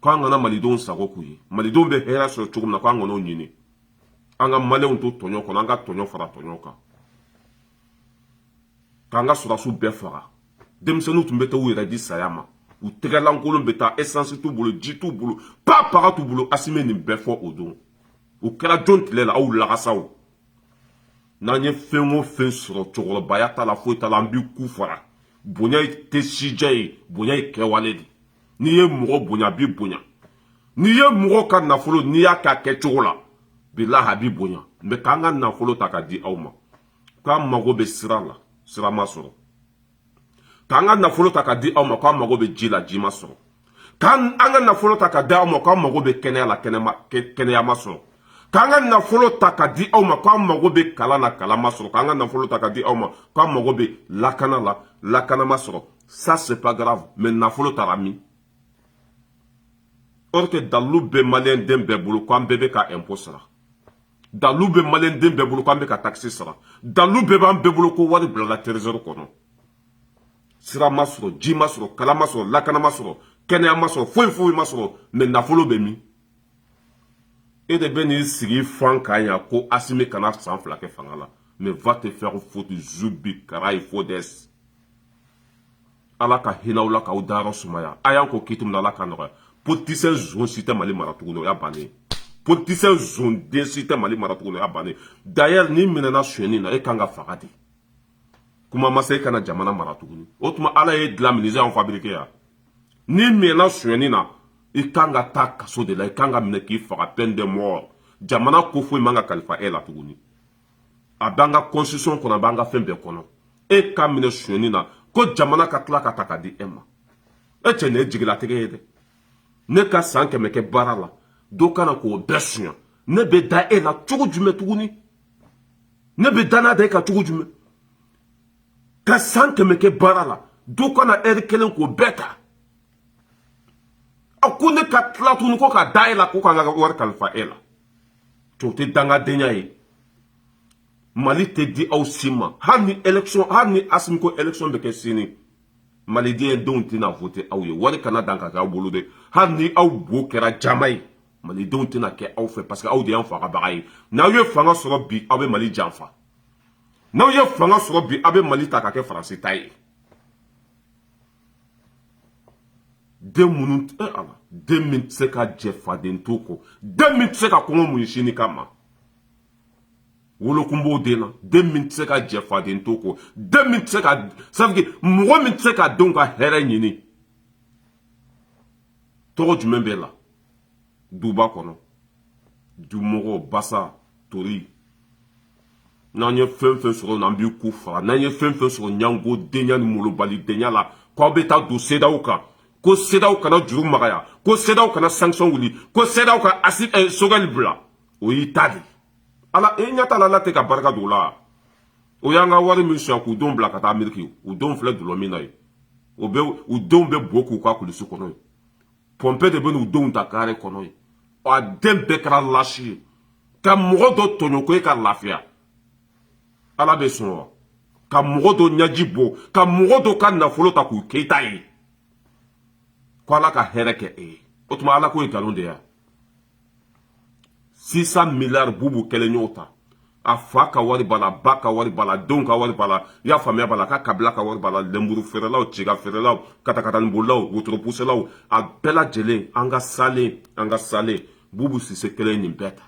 [SPEAKER 1] k'an kana malidenw sago k'u ye malidenw bɛ hɛrɛ sɔrɔ cogo min na k'an kana o ɲini an ka maliyɛnw to tɔɲɔ kɔnɔ an ka tɔɲɔ fara tɔɲɔ kan k'an ka sɔrɔdasiw bɛɛ faga denmisɛnninw tun bɛ taa u yɛrɛ di saya ma u tɛgɛlankolon bɛ taa essence t'u bolo ji t'u bolo paga t'u bolo Asimi nin bɛɛ fɔ o don u kɛra jɔn tile la aw lagasaw n'an ye fɛn o fɛn sɔrɔ cɛkɔrɔbaya t'a la foyi t'a la an b'i ku fara bonya tɛ sijɛ ye bonya ye kɛwale de n'i ye mɔgɔ bonya a b'i bonya n'i ye mɔgɔ ka nafolo n'i y'a kɛ a kɛcogo la bilahi a b'i bonya mais k'an ka nafolo ta ka di aw ma k'an mago bɛ sira la sira ma sɔrɔ k'an ka nafolo ta ka di aw ma k'an mago bɛ ji la ji ma sɔrɔ k'an ka nafolo ta ka di aw ma k'an mago bɛ kɛnɛya la kɛnɛya ma sɔrɔ k'an ka nafolo ta ka di aw ma k'an mago bɛ kalan na kalan ma sɔrɔ k'an ka nafolo ta ka di aw ma k'an mago bɛ lakana la lakana ma sɔrɔ ça c'est pas grave mais nafolo taara min or que dalu bɛ maliyɛnden bɛɛ bolo k'an bɛɛ bɛ ka impôt sara dalu bɛ maliyɛnden bɛɛ bolo k'an bɛ ka taxe sara dalu bɛɛ b'an bɛɛ bolo ko wari bilala trésor kɔnɔ sira ma sɔrɔ ji ma sɔrɔ kalan ma sɔrɔ lakana ma sɔrɔ kɛnɛya ma sɔrɔ foyi ma sɔrɔ mais nafolo bɛ min e de bɛ n'i sigi fan kan yan ko Asimi kana san 2 kɛ fanga la mais va te faire foutre Zubi Karayi Fodes ala ka hinɛ aw la k'aw dayɔrɔ sumaya a y'an ko kiti min na ala ka nɔgɔya politicien zon si tɛ Mali mara tuguni o y'a bannen politicien zon den si tɛ Mali mara tuguni o y'a bannen d'ailleurs n'i minɛna sonyɛni na e kan ka faga de kuma ma se e kana jamana mara tuguni o tuma ala ye dilan min y'anw fabriqué yan n'i minɛna sonyɛni na i kan ka taa kaso de la i kan ka minɛ k'i faga peine de mort jamana ko foyi man ka kalifa e la tuguni a b'an ka constitution kɔnɔ a b'an ka fɛn bɛɛ kɔnɔ e ka minɛ sonyɛni na ko jamana ka tila ka ta ka di e ma e cɛ nin ye jigilatigɛ ye dɛ ne ka san 100 kɛ baara la dɔ kana k'o bɛɛ sonya ne bɛ da e la cogo jumɛn tuguni ne bɛ danaya da e ka cogo jumɛn ka san 100 kɛ baara la dɔ kana heure 1 k'o bɛɛ ta a ko ne ka tila tuguni ko ka da e la ko k'an ka wari kalifa e la to tɛ dangadenya ye Mali tɛ di aw si ma hali ni élection hali ni Asimi ko élection bɛ kɛ sini maliden denw tɛna voter aw ye wari kana dan ka kɛ aw bolo dɛ hali ni aw bo kɛra jama ye malidenw tɛna kɛ aw fɛ parce que aw de y'an fagabaga ye n'aw ye fanga sɔrɔ bi aw bɛ Mali janfa n'aw ye fanga sɔrɔ bi aw bɛ Mali ta ka kɛ Faransi ta ye den minnu ala den min tɛ se ka jɛ faden to kɔ den min tɛ se ka kɔngɔ mun sini kama wolokun b'o den na den min tɛ se ka jɛ faden to kɔ den min tɛ se ka ça veut dire mɔgɔ min tɛ se ka denw ka hɛrɛ ɲini tɔgɔ jumɛn b'e la duba kɔnɔ dumɔgɔ basa tori n'an ye fɛn fɛn sɔrɔ n'an b'i ku faga n'an ye fɛn fɛn sɔrɔ ɲango denya ni molobalidenya la k'aw bɛ taa don CEDEAO kan ko CEDEAO kana juru magaya ko CEDEAO kana sanction wuli ko CEDEAO ka Sogɛli bila o y'i ta de ala e ɲɛ t'a la ala tɛ ka barika don o la o y'an ka wari min sɔn k'u denw bila ka taa Ameriki u denw filɛ dulɔ min na ye u denw bɛ bo k'u ka kulisi kɔnɔ ye pɔnpe de bɛ n'u denw ta kare kɔnɔ ye a den bɛɛ kɛra lasi ye ka mɔgɔ dɔ tɔɲɔ ko e ka lafiya ala bɛ sɔn wa ka mɔgɔ dɔ ɲaji bɔ ka mɔgɔ dɔ ka nafolo ta k'u kɛ i ta ye ko ala ka hɛrɛ kɛ e ye o tuma ala ko ye nkalon de ya 600 miliyari bubu kɛlen y'o ta a fa ka wari b'a la a ba ka wari b'a la a denw ka wari b'a la i y'a faamuya b'a la a ka kabila ka wari b'a la lenburu feerelaw ciga feerelaw katakatanibololaw wotoropusselaw a bɛɛ lajɛlen an ka salen bubu sise kelen nin bɛɛ ta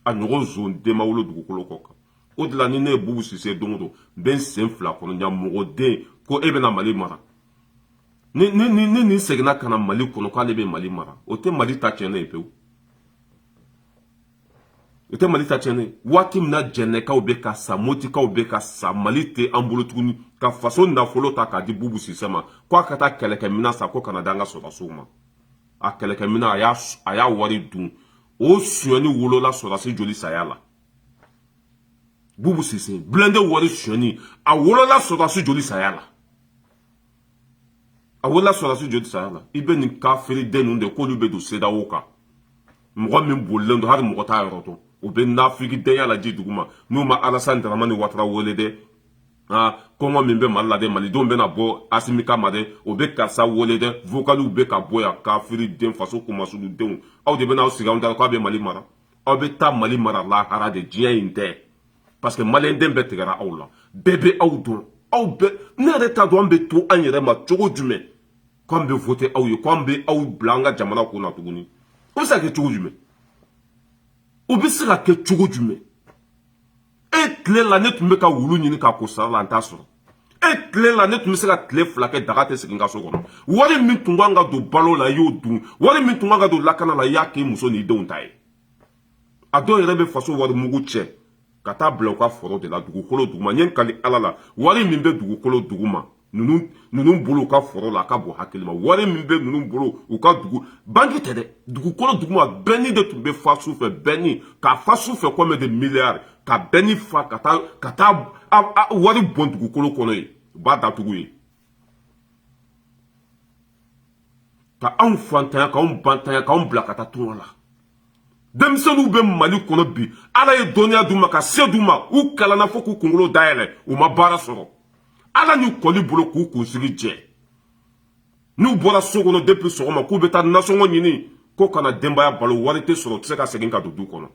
[SPEAKER 1] a ɲɔgɔn zon denma wolo dugukolo kɔ kan o de la ni ne ye bubu sise don o don n bɛ n sen fila kɔnɔ ɲamɔgɔ den ko e bɛna mali mara ni nin seginna ka na mali kɔnɔ k'ale bɛ mali mara o tɛ mali ta tiɲɛ ne ye pewu o tɛ mali ta tiɲɛ ne waati min na jɛnɛkaw bɛ ka sa motikaw bɛ ka sa mali tɛ an bolo tuguni ka faso nafolo ta k'a di bubu sise ma ko a ka taa kɛlɛkɛminɛn san ko kana di an ka sɔrɔdasiw ma a kɛlɛkɛminɛn a y'a wari dun o sonyɛni wolola sɔrɔdasi joli saya la bubu sise blende wari sonyɛni a wolola sɔrɔdasi joli saya la a wolola sɔrɔdasi joli saya la i bɛ nin kafiri den ninnu de k'olu bɛ don CEDEAO kan mɔgɔ min bolilen don hali mɔgɔ t'a yɔrɔ dɔn o bɛ nafiki denya la ji dugu ma n'u ma Alassane Dramane Ouattara wele dɛ kɔngɔ min bɛ mali la dɛ malidenw bɛna bɔ Asimi kama dɛ o bɛ karisa wele dɛ vocaliw bɛ ka bɔ yan kafiri den faso kumasulu denw aw de bɛna aw sigi anw da k'aw bɛ mali mara aw bɛ taa mali mara lahara de diɲɛ in tɛ parce que maliyɛn den bɛɛ tigɛra aw la bɛɛ bɛ aw dɔn aw bɛɛ ne yɛrɛ t'a dɔn an bɛ to an yɛrɛ ma cogo jumɛn k'an bɛ voter aw ye k'an bɛ aw bila an ka jamana kunna tuguni o bɛ se ka kɛ cogo jumɛn o bɛ se ka kɛ cogo jumɛn e tile la ne tun bɛ ka wulu ɲini k'a ko sara la n t'a sɔrɔ e tile la ne tun bɛ se ka tile fila kɛ daga tɛ segin n ka so kɔnɔ wari min tun kan ka don balo la i y'o dun wari min tun kan ka don lakana la i y'a k'i muso n'i denw ta ye a dɔw yɛrɛ bɛ faso wari mugu cɛ ka taa bila u ka foro de la dugukolo duguma n ye n kali ala la wari min bɛ dugukolo duguma ninnu bolo u ka foro la a ka bon hakili ma wari min bɛ ninnu bolo u ka dugu banki tɛ dɛ dugukolo duguma bɛnni de tun bɛ fa su fɛ bɛnni k'a fa su fɛ kɔmɛ de miliyari ka bɛnni fa ka taa wari bɔn dugukolo kɔnɔ ye u b'a datugu ye ka anw fantanya k'anw bantanya k'anw bila ka taa tunga la denmisɛnninw bɛ mali kɔnɔ bi ala ye dɔnniya d'u ma ka se d'u ma u kalanna fo k'u kunkolo dayɛlɛ u ma baara sɔrɔ ala n'u kɔli bolo k'u kunsigi jɛ n'u bɔra so kɔnɔ depuis sɔgɔma k'u bɛ taa nasɔngɔ ɲini ko kana denbaya balo wari tɛ sɔrɔ u tɛ se ka segin ka don du kɔnɔ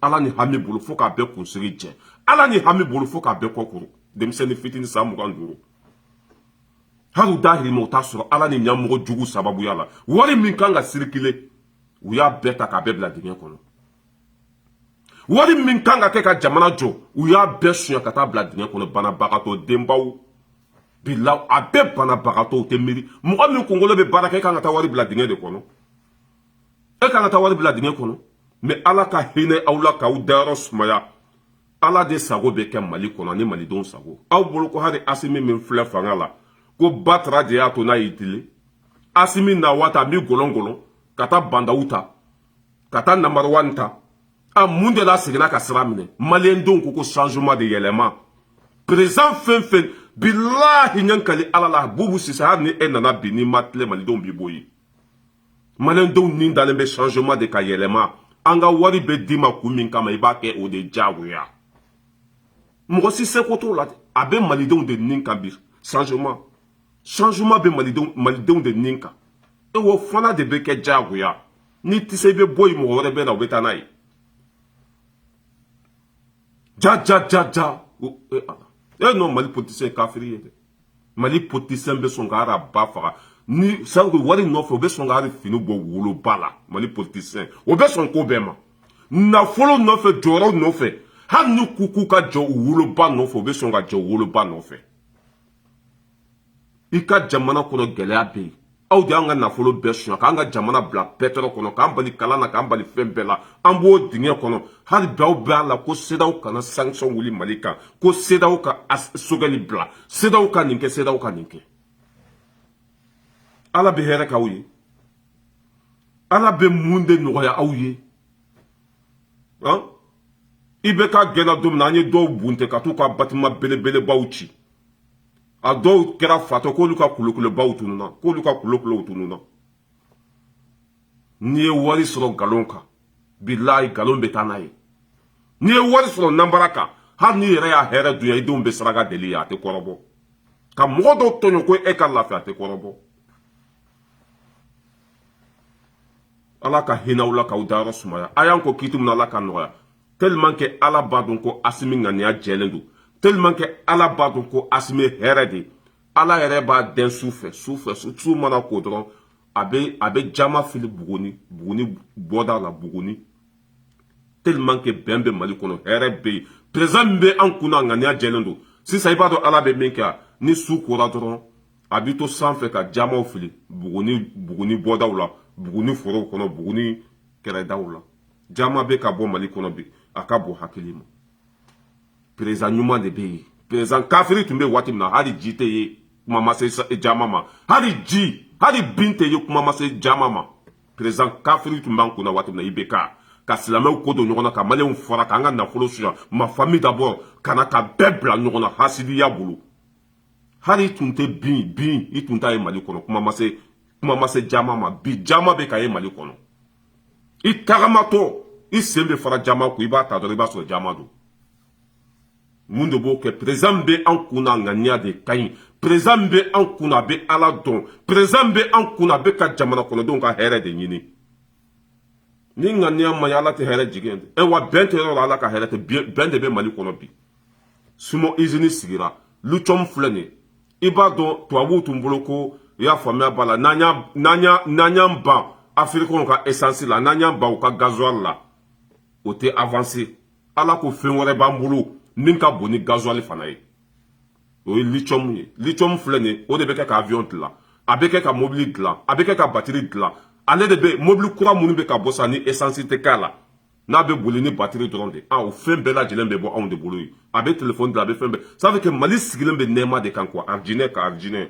[SPEAKER 1] ala ni hami bolo fo k'a bɛɛ kunsigi jɛ ala ni hami bolo fo k'a bɛɛ kɔkoro denmisɛnnin fitinin san 25 hali u dahirimɛ u t'a sɔrɔ ala ni ɲɛmɔgɔ jugu sababuya la wari min kan ka sirikile u y'a bɛɛ ta k'a bɛɛ bila dingɛ kɔnɔ wari min kan ka kɛ ka jamana jɔ u y'a bɛɛ suɲɛ ka taa bila dingɛ kɔnɔ banabagatɔ denbaw bila a bɛɛ banabagatɔw tɛ miiri mɔgɔ min kunkolo bɛ baara kɛ e kan ka taa wari bila dingɛ de kɔnɔ e kan ka taa wari bila dingɛ kɔnɔ mais ala ka hinɛ aw la k'aw dayɔrɔ sumaya ala de sago bɛ kɛ mali kɔnɔ ani malidenw sago aw bolo ko hali Asimi min filɛ fanga la ko Batra de y'a to n'a y'i dile Asimi na waati a bɛ gɔlɔngɔlɔn ka taa bandaw ta ka taa namariwani ta a mun de la seginna ka sira minɛ maliyɛndenw ko ko changement de yɛlɛma président fɛn fɛn bilahi n ye n kali ala la bubu sise hali ni e nana bi n'i ma tile malidenw b'i bɔ yen maliyɛndenw ni dalen bɛ changement de ka yɛlɛma an ka wari bɛ d'i ma kun min kama i b'a kɛ o de diyagoya mɔgɔ si seko t'o la a bɛ malidenw de nin kan bi changement bɛ malidenw de nin kan e o fana de bɛ kɛ diyagoya ni tɛ se i bɛ bɔ yen mɔgɔ wɛrɛ bɛ na o bɛ taa n'a ye ja e non mali politicien kafiri ye dɛ mali politicien bɛ sɔn ka araba faga ni sanko wari nɔfɛ o bɛ sɔn ka fini bɔ woloba la mali politicien o bɛ sɔn ko bɛɛ ma nafolo nɔfɛ jɔyɔrɔ nɔfɛ hali ni k'u ka jɔ woloba nɔfɛ o bɛ sɔn ka jɔ woloba nɔfɛ i ka jamana kɔnɔ gɛlɛya bɛ yen aw de y'an ka nafolo bɛɛ suɲɛ k'an ka jamana bila pétrole kɔnɔ k'an bali kalan na k'an bali fɛn bɛɛ la an b'o dingɛ kɔnɔ hali bi aw bɛ a la ko CEDEAO kana sanction wuli mali kan ko CEDEAO ka sogɛli bila CEDEAO ka nin kɛ CEDEAO ka nin kɛ ala bɛ hɛrɛ k'aw ye ala bɛ mun de nɔgɔya aw ye i bɛ ka gɛnna don min na an ye dɔw bunte ka t'u ka bâtiment belebelebaw ci a dɔw kɛra fatɔ k'olu ka kulokulobaw tununa k'olu ka kulokulow tununa Ni wari soro galon kan billahi galon bɛ taa n'a ye n'i ye wari sɔrɔ nanbara kan hali n'i yɛrɛ y'a hɛrɛ dunya i denw bɛ saraka deli ye a tɛ kɔrɔbɔ ka mɔgɔ dɔw tɔɲɔ ko e ka lafiya a tɛ kɔrɔbɔ ala ka hinɛw la k'aw dayɔrɔ sumaya a y'an ko kiiti min na ala ka nɔgɔya tellement que ala b'a dɔn ko Asimi ŋaniya jɛlen don tellement que ala b'a dɔn ko Asimi hɛrɛ de ala yɛrɛ b'a dɛn su fɛ su mana ko dɔrɔn a bɛ jama fili Buguni bɔda la Buguni tellement que bɛn bɛ Mali kɔnɔ hɛrɛ bɛ yen président min bɛ an kunna ŋaniya jɛlen don sisan i b'a dɔn ala bɛ min kɛ ni su kora dɔrɔn a bɛ to sanfɛ ka jamaw fili Buguni bɔdaw la Buguni forow kɔnɔ Buguni kɛrɛdaw la jama bɛ ka bɔ Mali kɔnɔ bi a ka bɔ hakili ma président ɲuman de bɛ yen président kafiri tun bɛ waati min na hali ji tɛ ye kuma ma se jama ma hali bin tɛ ye kuma ma se jama ma président kafiri tun b'an kunna waati min na IBK ka silamɛw ko don ɲɔgɔn na ka maliyɛnw fara k'an ka nafolo suɲa ma famille d'abord ka na ka bɛɛ bila ɲɔgɔn na hasidiya bolo hali i tun tɛ bin i tun t'a ye Mali kɔnɔ kuma ma se jama ma bi jama bɛ ka ye Mali kɔnɔ i tagamatɔ i sen bɛ fara jama kun i b'a ta dɔrɔn i b'a sɔrɔ jama don mun de b'o kɛ président bɛ an kunna ŋaniya de ka ɲi président bɛ an kunna a bɛ ala dɔn président bɛ an kunna a bɛ ka jamana kɔnɔdenw ka hɛrɛ de ɲini ni ŋaniya ma ɲi ala tɛ hɛrɛ jigin wa bɛn tɛ yɔrɔ la ala ka hɛrɛ tɛ bɛn de bɛ Mali kɔnɔ bi sumo usine sigira Luchon filɛ nin i b'a dɔn tubabuw tun bolo ko i y'a faamuya b'a la n'an y'an ban afirikɛnw ka essence la n'an y'an ban u ka gasoil la o tɛ avancer ala ko fɛn wɛrɛ b'an bolo min ka bon ni gasoil fana ye o ye lithium ye lithium filɛ nin o de bɛ kɛ ka avion dilan a bɛ kɛ ka mobili dilan a bɛ kɛ ka batterie dilan ale de bɛ mobili kura minnu bɛ ka bɔ sa ni essence tɛ k'a la n'a bɛ boli ni batterie dɔrɔn de o fɛn bɛɛ lajɛlen bɛ bɔ anw de bolo ye a bɛ téléphone dilan a bɛ fɛn bɛɛ ça veut dire que Mali sigilen bɛ nɛɛma de kan quoi arginɛ ka arginɛ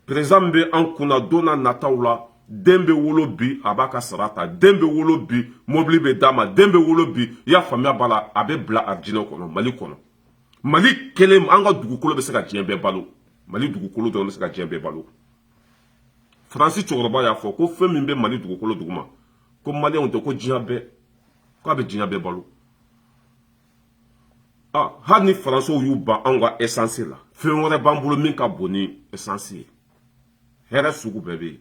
[SPEAKER 1] président min bɛ an kunna don n'a nataw la den bɛ wolo bi a b'a ka sara ta den bɛ wolo bi mobili bɛ d'a ma den bɛ wolo bi i y'a faamuya b'a la a bɛ bila arginɛ kɔnɔ Mali kɔnɔ Mali kelen an ka dugukolo bɛ se ka diɲɛ bɛɛ balo Mali dugukolo dɔrɔn bɛ se ka diɲɛ bɛɛ balo Faransi cɛkɔrɔba y'a fɔ ko fɛn min bɛ Mali dugukolo duguma ko maliyɛnw tɛ ko diɲɛ bɛɛ k'a bɛ diɲɛ bɛɛ balo hali ni Faransɛw y'u ban anw ka essence la fɛn wɛrɛ b'an bolo min ka bon ni essence ye hɛrɛ sugu bɛɛ bɛ yen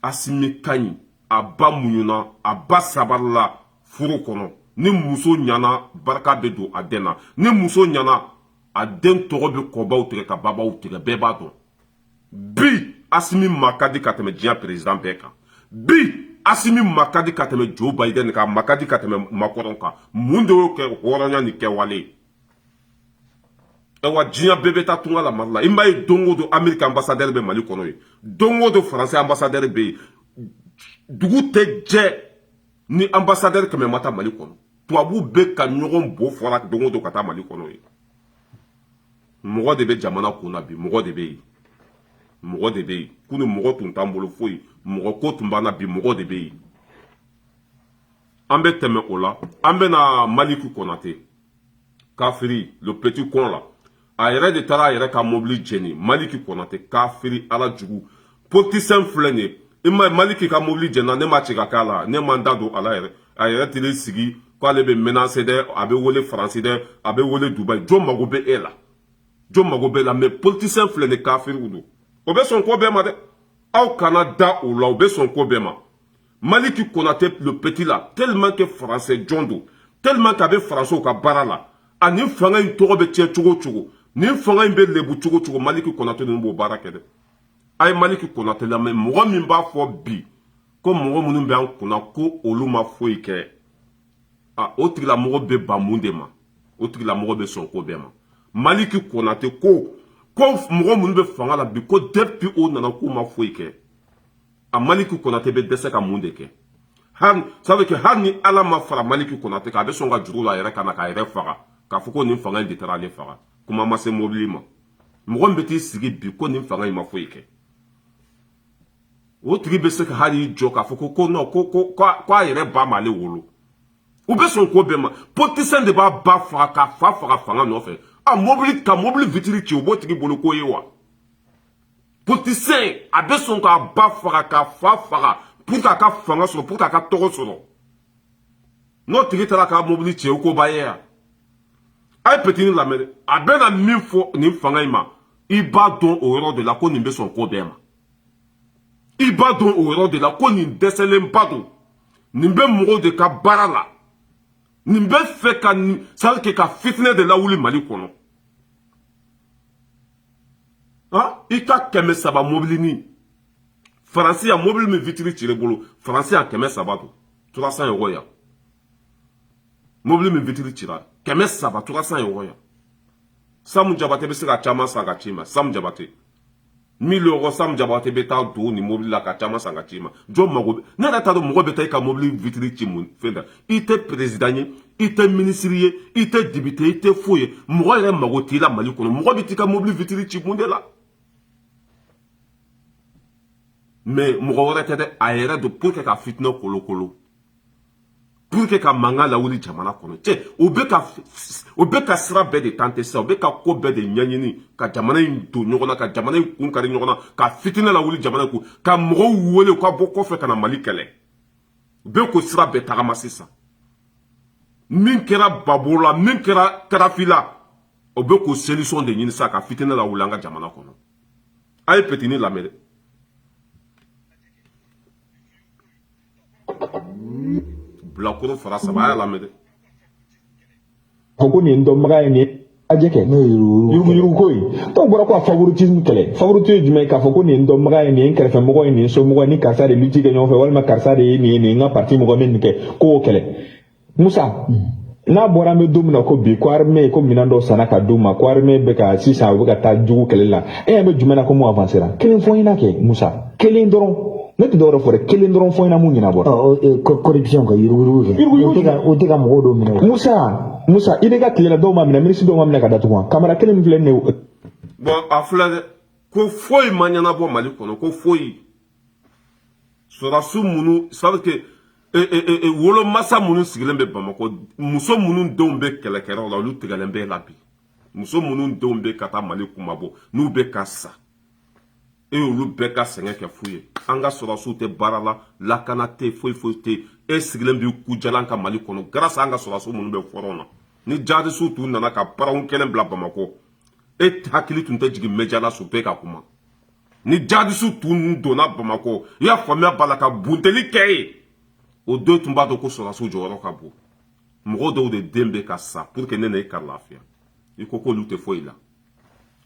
[SPEAKER 1] Asimi ka ɲi a ba muɲuna a ba sabarila furu kɔnɔ ni muso ɲana barika bɛ don a den na ni muso ɲana a den tɔgɔ bɛ kɔbaw tigɛ ka babaw tigɛ bɛɛ b'a dɔn bi Asimi ma ka di ka tɛmɛ diɲɛ président bɛɛ kan bi Asimi ma ka di ka tɛmɛ Joe Biden kan ma ka di ka tɛmɛ Macron kan mun de y'o kɛ hɔrɔnya ni kɛwale ye wa diɲɛ bɛɛ bɛ taa tunga la Mali la i m'a ye don o don Amérique ambassadeur bɛ Mali kɔnɔ ye don o don Français ambassadeur bɛ yen dugu tɛ jɛ ni ambassadeur kɛmɛ ma taa Mali kɔnɔ tubabuw bɛ ka ɲɔgɔn bo fɔra don o don ka taa Mali kɔnɔ ye mɔgɔ de bɛ jamana kunna bi mɔgɔ de bɛ yen mɔgɔ de bɛ yen kunu mɔgɔ tun t'an bolo foyi mɔgɔ ko tun b'an na bi mɔgɔ de bɛ yen an bɛ tɛmɛ o la an bɛ na Maliku Konate kafiri le petit con la a yɛrɛ de taara a yɛrɛ ka mobili jɛni Maliki Konate kafiri ala jugu politicien filɛ nin ye i ma Maliki ka mobili jɛna ne ma ci ka k'a la ne ma n da don ala yɛrɛ a yɛrɛ tɛlen sigi k'ale bɛ menacer dɛ a bɛ wele Faransi dɛ a bɛ wele Dubaï jɔn mago bɛ e la jɔn mago bɛ e la mais politicien filɛ nin kafiriw don o bɛ sɔn ko bɛɛ ma dɛ aw kana da o la o bɛ sɔn ko bɛɛ ma Maliki Konate le petit la tellement que français jɔn don tellement que a bɛ Faransiw ka baara la ani fanga in tɔgɔ bɛ tiɲɛ cogo o cogo ni fanga in bɛ lebu cogo o cogo Maliki Konate ninnu b'o baara kɛ dɛ a ye Maliki Konate lamɛn mɔgɔ min b'a fɔ bi ko mɔgɔ minnu bɛ an kunna ko olu ma foyi kɛ o tigilamɔgɔ bɛ ban mun de ma o tigilamɔgɔ bɛ sɔn ko bɛɛ ma Maliki Konate ko mɔgɔ minnu bɛ fanga la bi ko depuis o nana k'u ma foyi kɛ a Maliki Konate bɛ dɛsɛ ka mun de kɛ ça veut dire que hali ni ala ma fara Maliki Konate kan a bɛ sɔn ka juru la a yɛrɛ ka na k'a yɛrɛ faga k'a fɔ ko nin fanga in de taara ale faga kuma ma se mobili ma mɔgɔ min bɛ t'i sigi bi ko nin fanga in ma foyi kɛ o tigi bɛ se ka hali jɔ k'a fɔ ko non ko a yɛrɛ ba m'ale wolo u bɛ sɔn ko bɛɛ ma politicien de b'a ba faga k'a fa faga fanga nɔfɛ ka mobili vitre ci o b'o tigi bolo ko ye wa politicien a bɛ sɔn k'a ba faga k'a fa faga pour k'a ka fanga sɔrɔ pour k'a ka tɔgɔ sɔrɔ n'o tigi taara k'a mobili cɛ o ko b'a ye yan a ye petini lamɛn a bɛ na min fɔ nin fanga in ma i b'a dɔn o yɔrɔ de la ko nin bɛ sɔn ko bɛɛ ma i b'a dɔn o yɔrɔ de la ko nin dɛsɛlenba don nin bɛ mɔgɔw de ka baara la nin bɛ fɛ ka c'est-à-dire ka fitinɛ de lawuli Mali kɔnɔ i ka 300 mobilini Faransi ya mobile min vitiri cire bolo Faransi ya 300 don 300 euro ya mobile min vitiri cira 300 300 euro ya Sam Jabate bɛ se ka caman san ka ci ma Sam Jabate 1000 euros Sam Jabate bɛ taa don ni mobile la ka caman san ka ci ma jɔn mago ne yɛrɛ t'a dɔn mɔgɔ bɛ taa i ka mobile vitiri ci mun fɛn da i tɛ président ye i tɛ ministre ye i tɛ député i tɛ foyi ye mɔgɔ yɛrɛ mago t'i la Mali kɔnɔ mɔgɔ bɛ t'i ka mobile vitiri ci mun de la mais mɔgɔ wɛrɛ tɛ dɛ a yɛrɛ don pour que ka fitinɛ kolokolo pour que ka mankan lawuli jamana kɔnɔ cɛ o bɛ ka sira bɛɛ de tenter sisan o bɛ ka ko bɛɛ de ɲɛɲini ka jamana in don ɲɔgɔn na ka jamana in kun kari ɲɔgɔn na ka fitinɛ lawuli jamana kun ka mɔgɔw wele u ka bɔ kɔfɛ ka na Mali kɛlɛ u bɛ ko sira bɛɛ tagama sisan min kɛra Babou la min kɛra Kadafi la o bɛ ko solution de ɲini sisan ka fitinɛ lawuli an ka jamana kɔnɔ a ye petini lamɛn dɛ Bilakoro fara 3 a y'a lamɛn dɛ
[SPEAKER 2] ko nin dɔnbaga ye nin ajɛ kɛ n'o ye yurugu ko ye dɔw bɔra ko a favoritisme kɛlɛ favoritisme jumɛn k'a fɔ ko nin dɔnbaga ye nin kɛrɛfɛmɔgɔ ye nin somɔgɔ ni karisa de lutti kɛ ɲɔgɔn fɛ walima karisa de ye nin ka parti mɔgɔ min kɛ k'o kɛlɛ Musa n'a bɔra an bɛ don min na ko bi ko armée ko minɛn dɔ sanna ka d'u ma ko armée bɛ ka sisan u bɛ ka taa jugu kɛlɛ la e ɲɛ bɛ jumɛn na ko mun avancera kelen fɔ ɲɛna kɛ Musa kelen dɔrɔn ne tɛ dɔwɛrɛ fɔ dɛ kelen dɔrɔn fɔ ɲɛna mun ɲɛnabɔ
[SPEAKER 3] corruption ka yurugu o tɛ ka mɔgɔw dɔw minɛ
[SPEAKER 2] Musa i bɛ ka tile la dɔw ma minɛ ministre dɔw ma minɛ ka datugu kamara kelen min filɛ nin ye
[SPEAKER 1] bon a filɛ dɛ ko foyi ma ɲɛnabɔ Mali kɔnɔ ko foyi sɔrɔdasiw minnu c'est-à-dire que wolomasa minnu sigilen bɛ Bamakɔ muso minnu denw bɛ kɛlɛkɛyɔrɔ la olu tigɛlen bɛ la bi muso minnu denw bɛ ka taa Mali kumabɔ n'u bɛ ka sa e olu bɛɛ ka sɛgɛn kɛ fu ye an ka sɔrɔdasiw tɛ baara la lakana tɛ foyi foyi tɛ e sigilen bɛ kujalan ka Mali kɔnɔ grâce an ka sɔrɔdasiw minnu bɛ fɔrɔn na ni jihadisiw tun nana ka baaraw kelen bila Bamakɔ e hakili tun tɛ jigin média la su bɛɛ ka kuma ni jihadisiw tun donna Bamakɔ i y'a faamuya b'a la ka bunteli kɛ ye o don tun b'a dɔn ko sɔrɔdasiw jɔyɔrɔ ka bon mɔgɔ dɔw de den bɛ ka sa pour que ne n'e ka lafiya i ko k'olu tɛ foyi la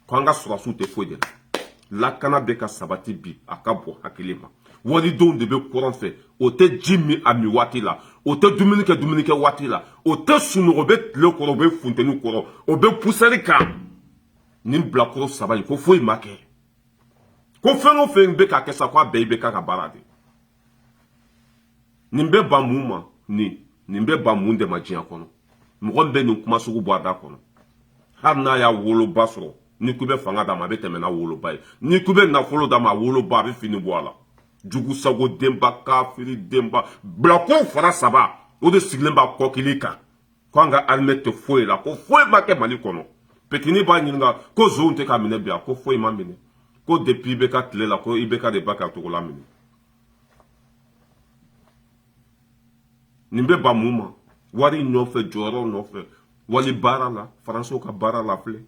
[SPEAKER 1] ko an ka sɔrɔdasiw tɛ foyi de la lakana bɛ ka sabati bi a ka bɔ hakili ma walidenw de bɛ kɔrɔn fɛ o tɛ ji min a min waati la o tɛ dumuni kɛ waati la o tɛ sunɔgɔ o bɛ tile kɔrɔ o bɛ funteni kɔrɔ o bɛ pusɛri kan nin bilakoro 3 in ko foyi ma kɛ ko fɛn o fɛn bɛ ka kɛ sa ko a bɛɛ i bɛ k'a ka baara de nin bɛ ban mun ma nin bɛ ban mun de ma diɲɛ kɔnɔ mɔgɔ bɛ nin kuma sugu bɔ a da kɔnɔ hali n'a y'a woloba sɔrɔ ni ku bɛ fanga d'a ma a bɛ tɛmɛ n'a woloba ye ni ku bɛ nafolo d'a ma a woloba a bɛ fini bɔ a la jugu sago denba kafiri denba bilako fara 3 o de sigilen b'a kɔkili kan ko an ka armée tɛ foyi la ko foyi ma kɛ Mali kɔnɔ petini b'a ɲininka ko zonw tɛ ka minɛ bi a ko foyi ma minɛ ko depuis i bɛ ka tile la ko i bɛ ka de ba ka togo la minɛ nin bɛ ban mun ma wari nɔfɛ jɔyɔrɔ nɔfɛ wali baara la faransiw ka baara la filɛ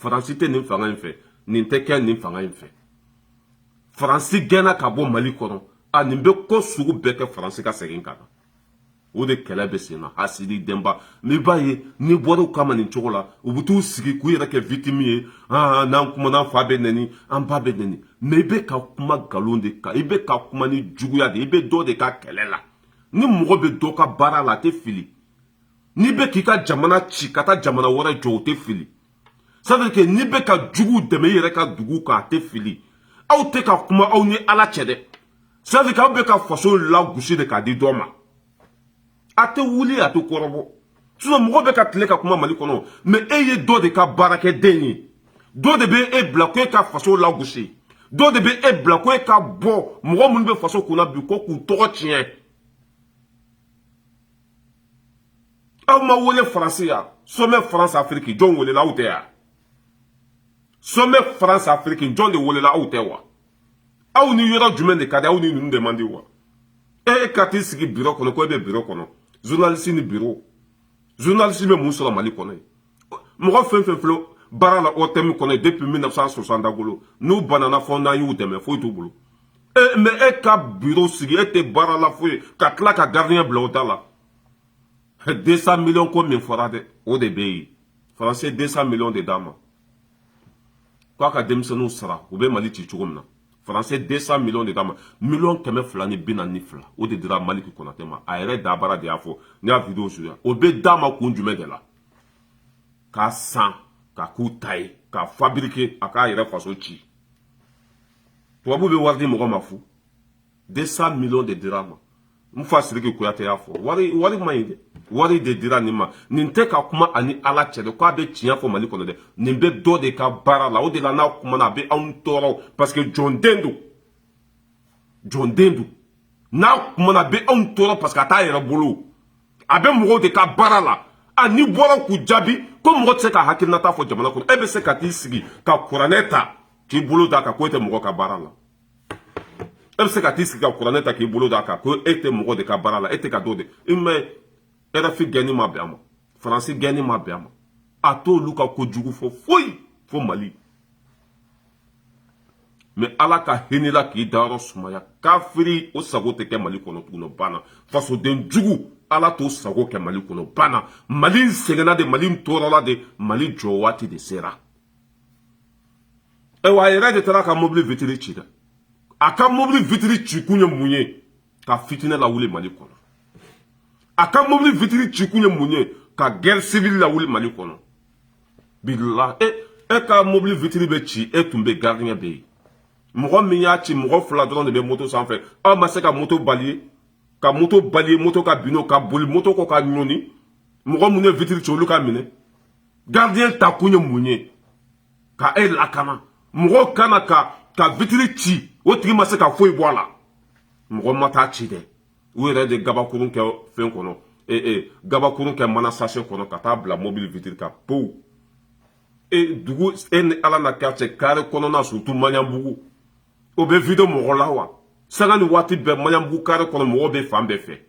[SPEAKER 1] Faransi tɛ nin fanga in fɛ nin tɛ kɛ nin fanga in fɛ Faransi gɛnna ka bɔ Mali kɔnɔ a nin bɛ ko sugu bɛɛ kɛ Faransi ka segin ka na o de kɛlɛ bɛ sen na Hasidi Denba mais i b'a ye ni bɔra u kama nin cogo la u bɛ t'u sigi k'u yɛrɛ kɛ victime ye n'an kumana fa bɛ nɛni an ba bɛ nɛni mais i bɛ ka kuma nkalon de kan i bɛ ka kuma ni juguya de i bɛ dɔ de ka kɛlɛ la ni mɔgɔ bɛ dɔ ka baara la a tɛ fili n'i bɛ k'i ka jamana ci ka taa jamana wɛrɛ jɔ o tɛ fili ça veut dire que n'i bɛ ka jugu dɛmɛ i yɛrɛ ka dugu kan a tɛ fili aw tɛ ka kuma aw ni Ala cɛ dɛ ça veut dire que aw bɛ ka faso lagosi de k'a di dɔ ma a tɛ wuli a tɛ kɔrɔbɔ sinon mɔgɔ bɛ ka tile ka kuma Mali kɔnɔ mais e ye dɔ de ka baarakɛden ye dɔ de bɛ e bila ko e ka faso lagosi dɔ de bɛ e bila ko e ka bɔ mɔgɔ minnu bɛ faso kunna bi ko k'u tɔgɔ tiɲɛ aw ma wele Faransi ya sommet France Afrique jɔn welela aw tɛ ya sommet France Afrique John de Wolela ou tewa aw ni yoro jumɛn de kadi aw ni nunu demandi wa ka t'i sigi bureau kɔnɔ ko e bɛ bureau kɔnɔ journaliste ni bureau journaliste bɛ mun sɔrɔ Mali kɔnɔ mɔgɔ fɛn fɛn filɛ baara la o thème kɔnɔ depuis 1960 dagolo n'u banana fɔ n'an y'u dɛmɛ foyi t'u bolo mais e ka bureau sigi e tɛ baara la foyi ka tila ka gardien bila o da la 200 millions ko min fɔra dɛ o de bɛ yen français 200 millions de d'a ma k'a ka denmisɛnninw sara u bɛ Mali ci cogo min na français 200 millions de d'a ma million 242 o de dira Maliki Konate ma a yɛrɛ da baara de y'a fɔ ne y'a vidéo suya o bɛ d'a ma kun jumɛn de la k'a san k'a k'u ta ye k'a fabriquer a k'a yɛrɛ faso ci tubabu bɛ wari di mɔgɔ ma fu 200 millions de dira ma n fa Sidiki Kuyate y'a fɔ wari ma ɲi dɛ wari de dira nin ma nin tɛ ka kuma ani Ala cɛ de k'a bɛ tiɲɛ fɔ Mali kɔnɔ dɛ nin bɛ dɔ de ka baara la o de la n'a kumana a bɛ anw tɔɔrɔ parce que jɔnden don n'a kumana a bɛ anw tɔɔrɔ parce que a t'a yɛrɛ bolo a bɛ mɔgɔw de ka baara la a n'i bɔra k'u jaabi ko mɔgɔ tɛ se ka hakilinata fɔ jamana kɔnɔ e bɛ se ka t'i sigi ka kuranɛ ta k'i bolo d'a kan ko e tɛ mɔgɔ ka baara la e bɛ se ka t'i sigi ka kuranɛ ta k'i bolo d'a kan ko e tɛ mɔgɔ de ka baara la e tɛ ka dɔ de i mɛ RFI gɛnni ma bɛn a ma faransi gɛnni ma bɛn a ma a t'olu ka kojugu fɔ foyi fo Mali mais Ala ka hinɛ la k'i dayɔrɔ sumaya kafiri o sago tɛ kɛ Mali kɔnɔ tuguni o banna fasoden jugu Ala t'o sago kɛ Mali kɔnɔ o banna Mali sɛgɛnna de Mali tɔɔrɔla de Mali jɔ waati de sera wa a yɛrɛ de taara ka mobili vitre ci dɛ a ka mobili vitre ci kun ye mun ye ka fitinɛ lawuli Mali kɔnɔ a ka mobili vitre ci kun ye mun ye ka guerre civile lawuli Mali kɔnɔ billah e ka mobili vitre bɛ ci e tun bɛ gardien bɛ yen mɔgɔ min y'a ci mɔgɔ fila dɔrɔn de bɛ moto sanfɛ aw ma se ka moto bali moto ka bino ka boli moto ko ka ɲɔni mɔgɔ mun ye vitre ci olu ka minɛ gardien ta kun ye mun ye ka e lakana mɔgɔ kana ka vitre ci o tigi ma se ka foyi bɔ a la mɔgɔ ma taa ci dɛ u yɛrɛ de gabakurun kɛ fɛn kɔnɔ gabakurun kɛ mana sachet kɔnɔ ka taa bila mobile vitre kan pow dugu ni Ala na quartier carré kɔnɔna surtout Maɲanbugu o bɛ vidéo mɔgɔ la wa sanga ni waati bɛɛ Maɲanbugu carré kɔnɔ mɔgɔ bɛ fan bɛɛ fɛ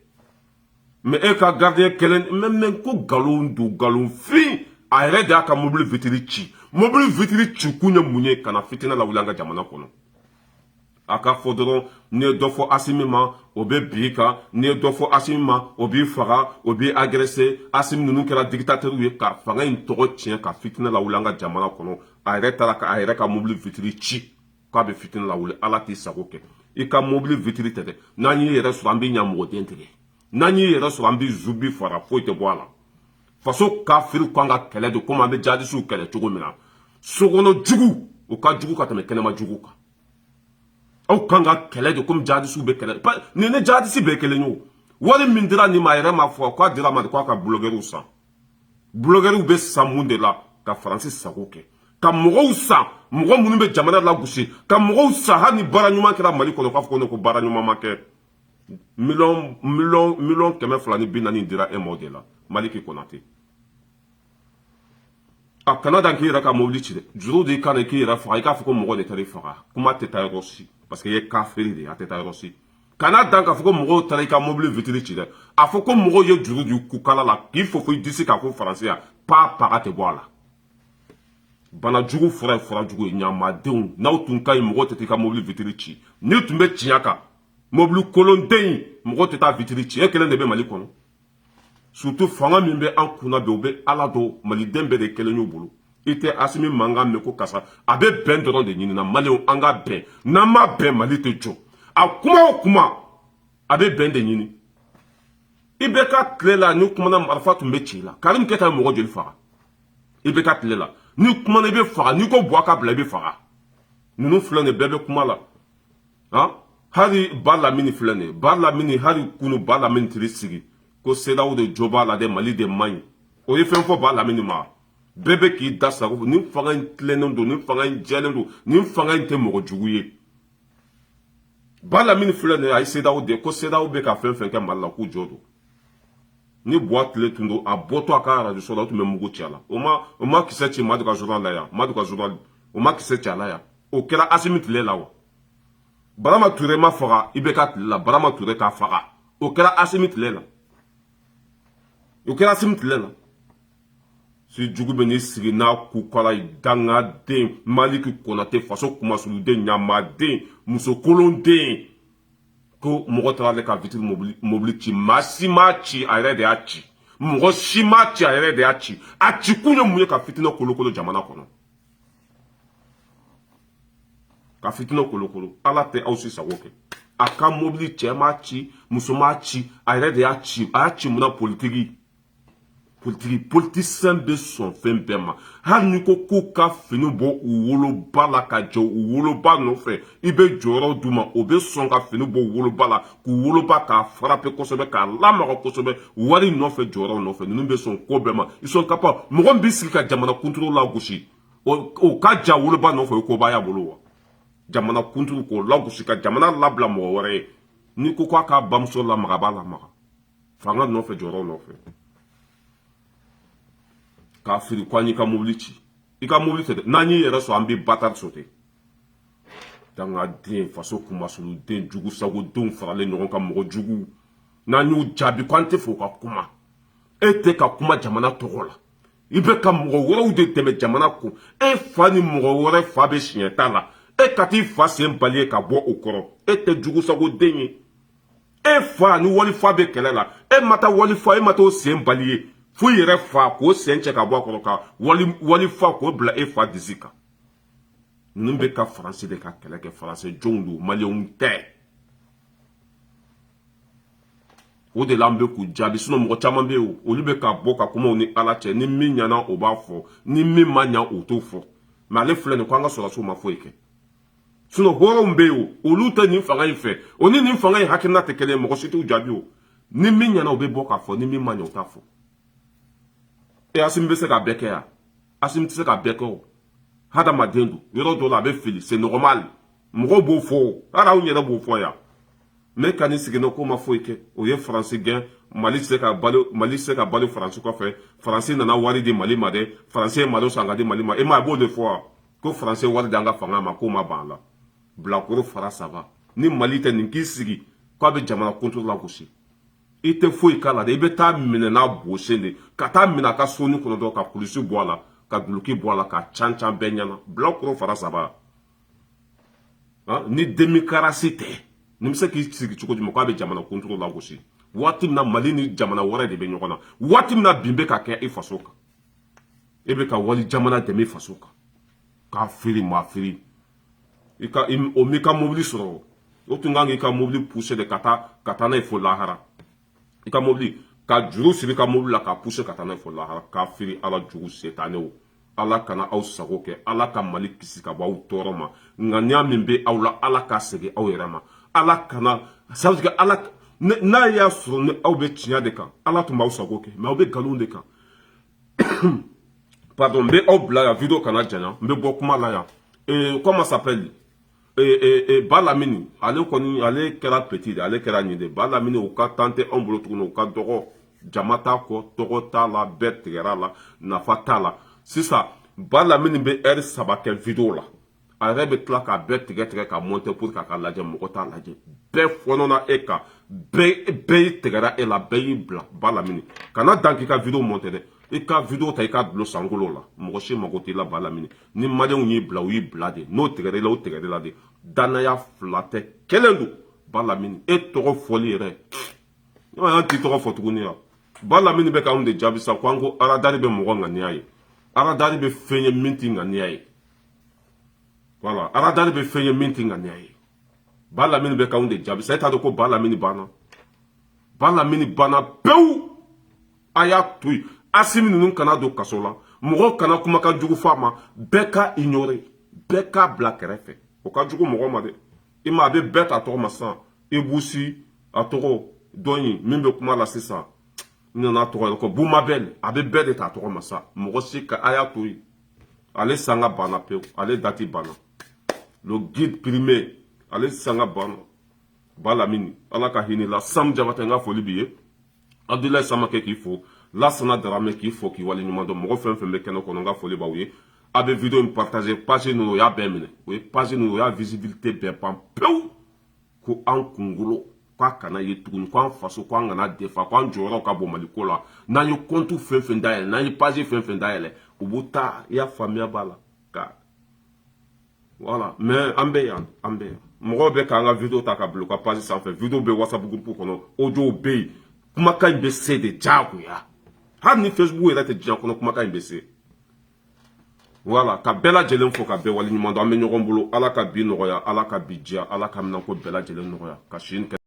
[SPEAKER 1] mais e ka gardien kelen même ko galon don galon fin a yɛrɛ de y'a ka mobile vitre ci mobile vitre ci kun ye mun ye kana fitinɛ lawuli an ka jamana kɔnɔ a ka fɔ dɔrɔn n'i ye dɔ fɔ Asimi ma o bɛ bin kan n'i ye dɔ fɔ Asimi ma o b'i faga o b'i agressé Asimi ninnu kɛra dictateur ye ka fanga in tɔgɔ tiɲɛ ka fitinɛ lawuli an ka jamana kɔnɔ a yɛrɛ taara ka a yɛrɛ ka mobile vitre ci k'a bɛ fitinɛ lawuli Ala t'i sago kɛ i ka mobile vitre tɛ dɛ n'an y'i yɛrɛ sɔrɔ an bɛ ɲamɔgɔden tigɛ n'an y'i yɛrɛ sɔrɔ an bɛ zubi fara foyi tɛ bɔ a la faso kafiri kan ka kɛlɛ de komi an bɛ jihadisiw kɛlɛ cogo min na sokɔnɔ jugu o ka jugu ka tɛmɛ kɛnɛma jugu kan aw kan ka kɛlɛ de komi jihadisiw bɛ kɛlɛ nin ni jihadisi bɛɛ kelen ye o wari min dira nin ma a yɛrɛ ma fɔ k'a dira ma de k'a ka blogueurs san blogueurs bɛ san mun de la ka faransi sago kɛ ka mɔgɔw san mɔgɔ minnu bɛ jamana la gosi ka mɔgɔw san hali ni baara ɲuman kɛra Mali kɔnɔ k'a fɔ ko ne ko baara ɲuman ma kɛ million 240 dira e ma o de la Maliki Konate a kana dan k'i yɛrɛ ka mobili ci dɛ juru de kana k'i yɛrɛ faga i k'a fɔ ko mɔgɔ de taara i faga kuma tɛ taa yɔrɔ si parce que i ye kafiri de ye a tɛ taa yɔrɔ si kana dan k'a fɔ ko mɔgɔw taara i ka mobili vitre ci dɛ a fɔ ko mɔgɔw ye juru di kukala la k'i fɔ fo i disi kan ko faransi ya paga tɛ bɔ a la bana jugu fura ye fura jugu ye ɲamadenw n'aw tun ka ɲi mɔgɔw tɛ taa i ka mobili vitre ci n'i tun bɛ tiɲɛ kan mobili kolonden mɔgɔw tɛ taa vitre ci e kelen de bɛ Mali kɔnɔ surtout fanga min bɛ an kunna bɛ o bɛ Ala dɔn maliden bɛɛ de kelen y'u bolo i tɛ Asimi mankan mɛn ko kasa a bɛ bɛn dɔrɔn de ɲinina Maliɲɛnw an ka bɛn n'an ma bɛn Mali tɛ jɔ a kuma o kuma a bɛ bɛn de ɲini i bɛ ka tile la ni kumana marifa tun bɛ ci i la Karim Keta ye mɔgɔ joli faga i bɛ ka tile la ni kumana i bɛ faga n'i ko Bouaka bila i bɛ faga ninnu filɛ nin bɛɛ bɛ kuma la hali Ba Lamini filɛ nin Ba Lamini hali kunu Ba Lamini tiri sigi ko CEDEAO de jɔ b'a la dɛ Mali de man ɲi o ye fɛn fɔ Ba Lamini ma bɛɛ bɛ k'i da sago nin fanga in tilennen don nin fanga in jɛlen don nin fanga in tɛ mɔgɔ jugu ye Ba Lamini filɛ nin a ye CEDEAO de ko CEDEAO bɛ ka fɛn fɛn kɛ Mali la k'u jɔ don ni Buwa tile tun don a bɔtɔ a ka radio so la o tun bɛ mugu ci a la o ma kisɛ ci Madu ka journal la yan Madu ka journal o ma kisɛ cala ya o kɛra Assimi tile la wa Barama Touré ma faga i bɛ ka tile la Barama Touré k'a faga o kɛra Assimi tile la o kɛra Assimi tile la si jugu bɛ n'i sigi n'a kukala ye dangaden Maliki Konate faso kumasuluden ɲamaden musokolonden ko mɔgɔ taara ale ka vitre mobili ci maa si m'a ci a yɛrɛ de y'a ci mɔgɔ si m'a ci a yɛrɛ de y'a ci a ci kun ye mun ye ka fitinɛ kolokolo jamana kɔnɔ ka fitinɛ kolokolo ala tɛ aw si sago kɛ a ka mobili cɛ m'a ci muso m'a ci a yɛrɛ de y'a ci a y'a ci mun na politicien bɛ sɔn fɛn bɛɛ ma hali n'i ko k'u ka fini bɔ u woloba la ka jɔ u woloba nɔfɛ i bɛ jɔyɔrɔ d'u ma o bɛ sɔn ka fini bɔ u woloba la k'u woloba k'a frappe kosɛbɛ k'a lamaga kosɛbɛ wari nɔfɛ jɔyɔrɔ nɔfɛ ninnu bɛ sɔn ko bɛɛ ma ils sont capables mɔgɔ min bɛ sigi ka jamana kunturu lagosi o ka ja woloba nɔfɛ o koba y'a bolo wa jamana kunturu k'o lagosi ka jamana labila mɔgɔ wɛrɛ ye n'i ko k'a k'a bamuso lamaga a b'a lamaga fanga nɔfɛ jɔyɔrɔ nɔfɛ k'a firi ko an y'i ka mobili ci i ka mobili tɛ dɛ n'an y'i yɛrɛ sɔrɔ an bɛ batari sauter dangaden faso kumasuluden jugu sagodenw faralen ɲɔgɔn kan mɔgɔ jugu n'an y'u jaabi ko an tɛ fɛ u ka kuma e tɛ ka kuma jamana tɔgɔ la i bɛ ka mɔgɔ wɛrɛw de dɛmɛ jamana kun e fa ni mɔgɔ wɛrɛ fa bɛ siɲɛ t'a la e ka t'i fa sen bali ye ka bɔ o kɔrɔ e tɛ jugu sagoden ye e fa ni walifa bɛ kɛlɛ la e ma taa walifa e ma t'o sen bali ye fo i yɛrɛ fa k'o sen cɛ ka bɔ a kɔrɔ ka walifa k'o bila e fa disi kan ninnu bɛ ka faransi de ka kɛlɛ kɛ faransɛ jɔnw don maliyɛnw tɛ o de la an bɛ k'u jaabi sinon mɔgɔ caman bɛ yen olu bɛ ka bɔ ka kumaw ni ala cɛ ni min ɲɛna o b'a fɔ ni min ma ɲɛ o t'o fɔ mais ale filɛ nin ko an ka sɔrɔsiw ma foyi kɛ sinon hɔrɔnw bɛ yen olu tɛ nin fanga in fɛ o ni nin fanga in hakilina tɛ kelen ye mɔgɔ si t'u jaabi o ni min ɲɛna o bɛ bɔ k'a fɔ ni min ma ɲɛ o t'a fɔ e Assimi bɛ se ka bɛɛ kɛ yan Assimi tɛ se ka bɛɛ kɛ o hadamaden don yɔrɔ dɔ la a bɛ fili c'est normal mɔgɔw b'o fɔ o hali anw yɛrɛ b'o fɔ yan mais ka n'i sigi n'o ko ma foyi kɛ o ye faransi gɛn Mali tɛ se ka balo faransi kɔfɛ faransi nana wari di Mali ma dɛ faransi ye malo san ka di Mali ma e ma a b'o de fɔ wa ko faransi ye wari di an ka fanga ma k'o ma ban a la bilakoro fara saba ni Mali tɛ nin k'i sigi k'a bɛ jamana kunturu lagosi i tɛ foyi k'a la dɛ i bɛ taa minɛ n'a bosen de ka taa minɛ a ka soni kɔnɔ dɔrɔn ka kulusi bɔ a la ka duloki bɔ a la ka can can bɛɛ ɲɛna bilakoro fara saba ni démocratie tɛ ni bɛ se k'i sigi cogo jumɛn k'a bɛ jamana kunturu lagosi waati min na Mali ni jamana wɛrɛ de bɛ ɲɔgɔn na waati min na bin bɛ ka kɛ i faso kan e bɛ ka wali jamana dɛmɛ i faso kan k'a firi maa firi o m'i ka mobili sɔrɔ o tun kan k'i ka mobili pousser de ka taa n'a ye fo lahara i ka mobili ka juru siri ka mobili la k'a pousser ka taa n'a ye fo lahara k'a firi ala jugu setanew ala kana aw sago kɛ ala ka Mali kisi ka bɔ aw tɔɔrɔ ma ŋaniya min bɛ aw la ala k'a segin aw yɛrɛ ma ala kana ça veut dire ala n'a y'a sɔrɔ ni aw bɛ tiɲɛ de kan ala tun b'aw sago kɛ mais aw bɛ nkalon de kan pardon n bɛ aw bila yan video kana janya n bɛ bɔ kuma la yan comment s'appelle Ba Lamini ale kɔni ale kɛra petit de ale kɛra ɲin de Ba Lamini o ka tan tɛ anw bolo tuguni o ka dɔgɔ jama t'a kɔ tɔgɔ t'a la bɛɛ tigɛra la nafa t'a la sisan Ba Lamini bɛ heure 3 kɛ video la a yɛrɛ bɛ tila k'a bɛɛ tigɛ ka monter pour k'a ka lajɛ mɔgɔ t'a lajɛ bɛɛ fɔnɔna e kan bɛɛ tigɛra e la bɛɛ y'i bila Ba Lamini kana dan k'i ka video monter dɛ i ka video ta i ka dulon sankolo la mɔgɔ si mago t'i la Ba Lamini ni maliyɛnw y'i bila u y'i bila de n'o tigɛra i la o tigɛra i la de danaya fila tɛ kelen don Ba Lamini e tɔgɔ fɔli yɛrɛ an t'i tɔgɔ fɔ tuguni yan Ba Lamini bɛ k'anw de jaabi sa ko an ko aradari bɛ mɔgɔ ŋaniya ye aradari bɛ fɛn ye min t'i ŋaniya ye voilà aradari bɛ fɛn ye min t'i ŋaniya ye Ba Lamini bɛ k'anw de jaabi sa e t'a dɔn ko Ba Lamini banna Ba Lamini banna pewu a y'a to yen Assimi ninnu kana don kaso la mɔgɔ kana kumakan jugu f'a ma bɛɛ ka ignorer bɛɛ k'a bila kɛrɛfɛ o ka jugu mɔgɔ ma dɛ i ma a bɛ bɛɛ ta tɔgɔ ma sisan Ibusi a tɔgɔ dɔn in min bɛ kuma la sisan n nana tɔgɔ yɛrɛ kɔ Bumabel a bɛ bɛɛ de ta tɔgɔ ma sa mɔgɔ si ka a y'a to yen ale sanga banna pewu ale dati banna le guide primé ale sanga banna Ba Lamini ala ka hinɛ la Sam Jabate n ka foli b'i ye Abdoulaye Samakɛ k'i fo Lassana Darame k'i fo k'i waleɲuman dɔn mɔgɔ fɛn fɛn bɛ kɛnɛ kɔnɔ n ka foli b'aw ye a bɛ vidéo in partager page ninnu o y'a bɛɛ minɛ o ye page ninnu o y'a visibilité bɛɛ ban pewu ko an kunkolo k'a kana ye tuguni k'an faso k'an kana defa k'an jɔyɔrɔ ka bon Mali ko la n'an ye compte fɛn fɛn dayɛlɛ n'an ye page fɛn fɛn dayɛlɛ u b'u ta i y'a faamuya b'a la ka voilà mais an bɛ yan mɔgɔw bɛ k'an ka vidéo ta ka bila u ka page sanfɛ vidéo bɛ WhatsApp groupe kɔnɔ audio bɛ yen kumakan in bɛ se de diyagoya hali ni Facebook yɛrɛ tɛ diɲɛ kɔnɔ kumakan in bɛ se voilà ka bɛɛ lajɛlen fo ka bɛɛ waleɲuman dɔn an bɛ ɲɔgɔn bolo ala ka bi nɔgɔya ala ka bi diya ala ka minɛnko bɛɛ lajɛlen nɔgɔya ka sini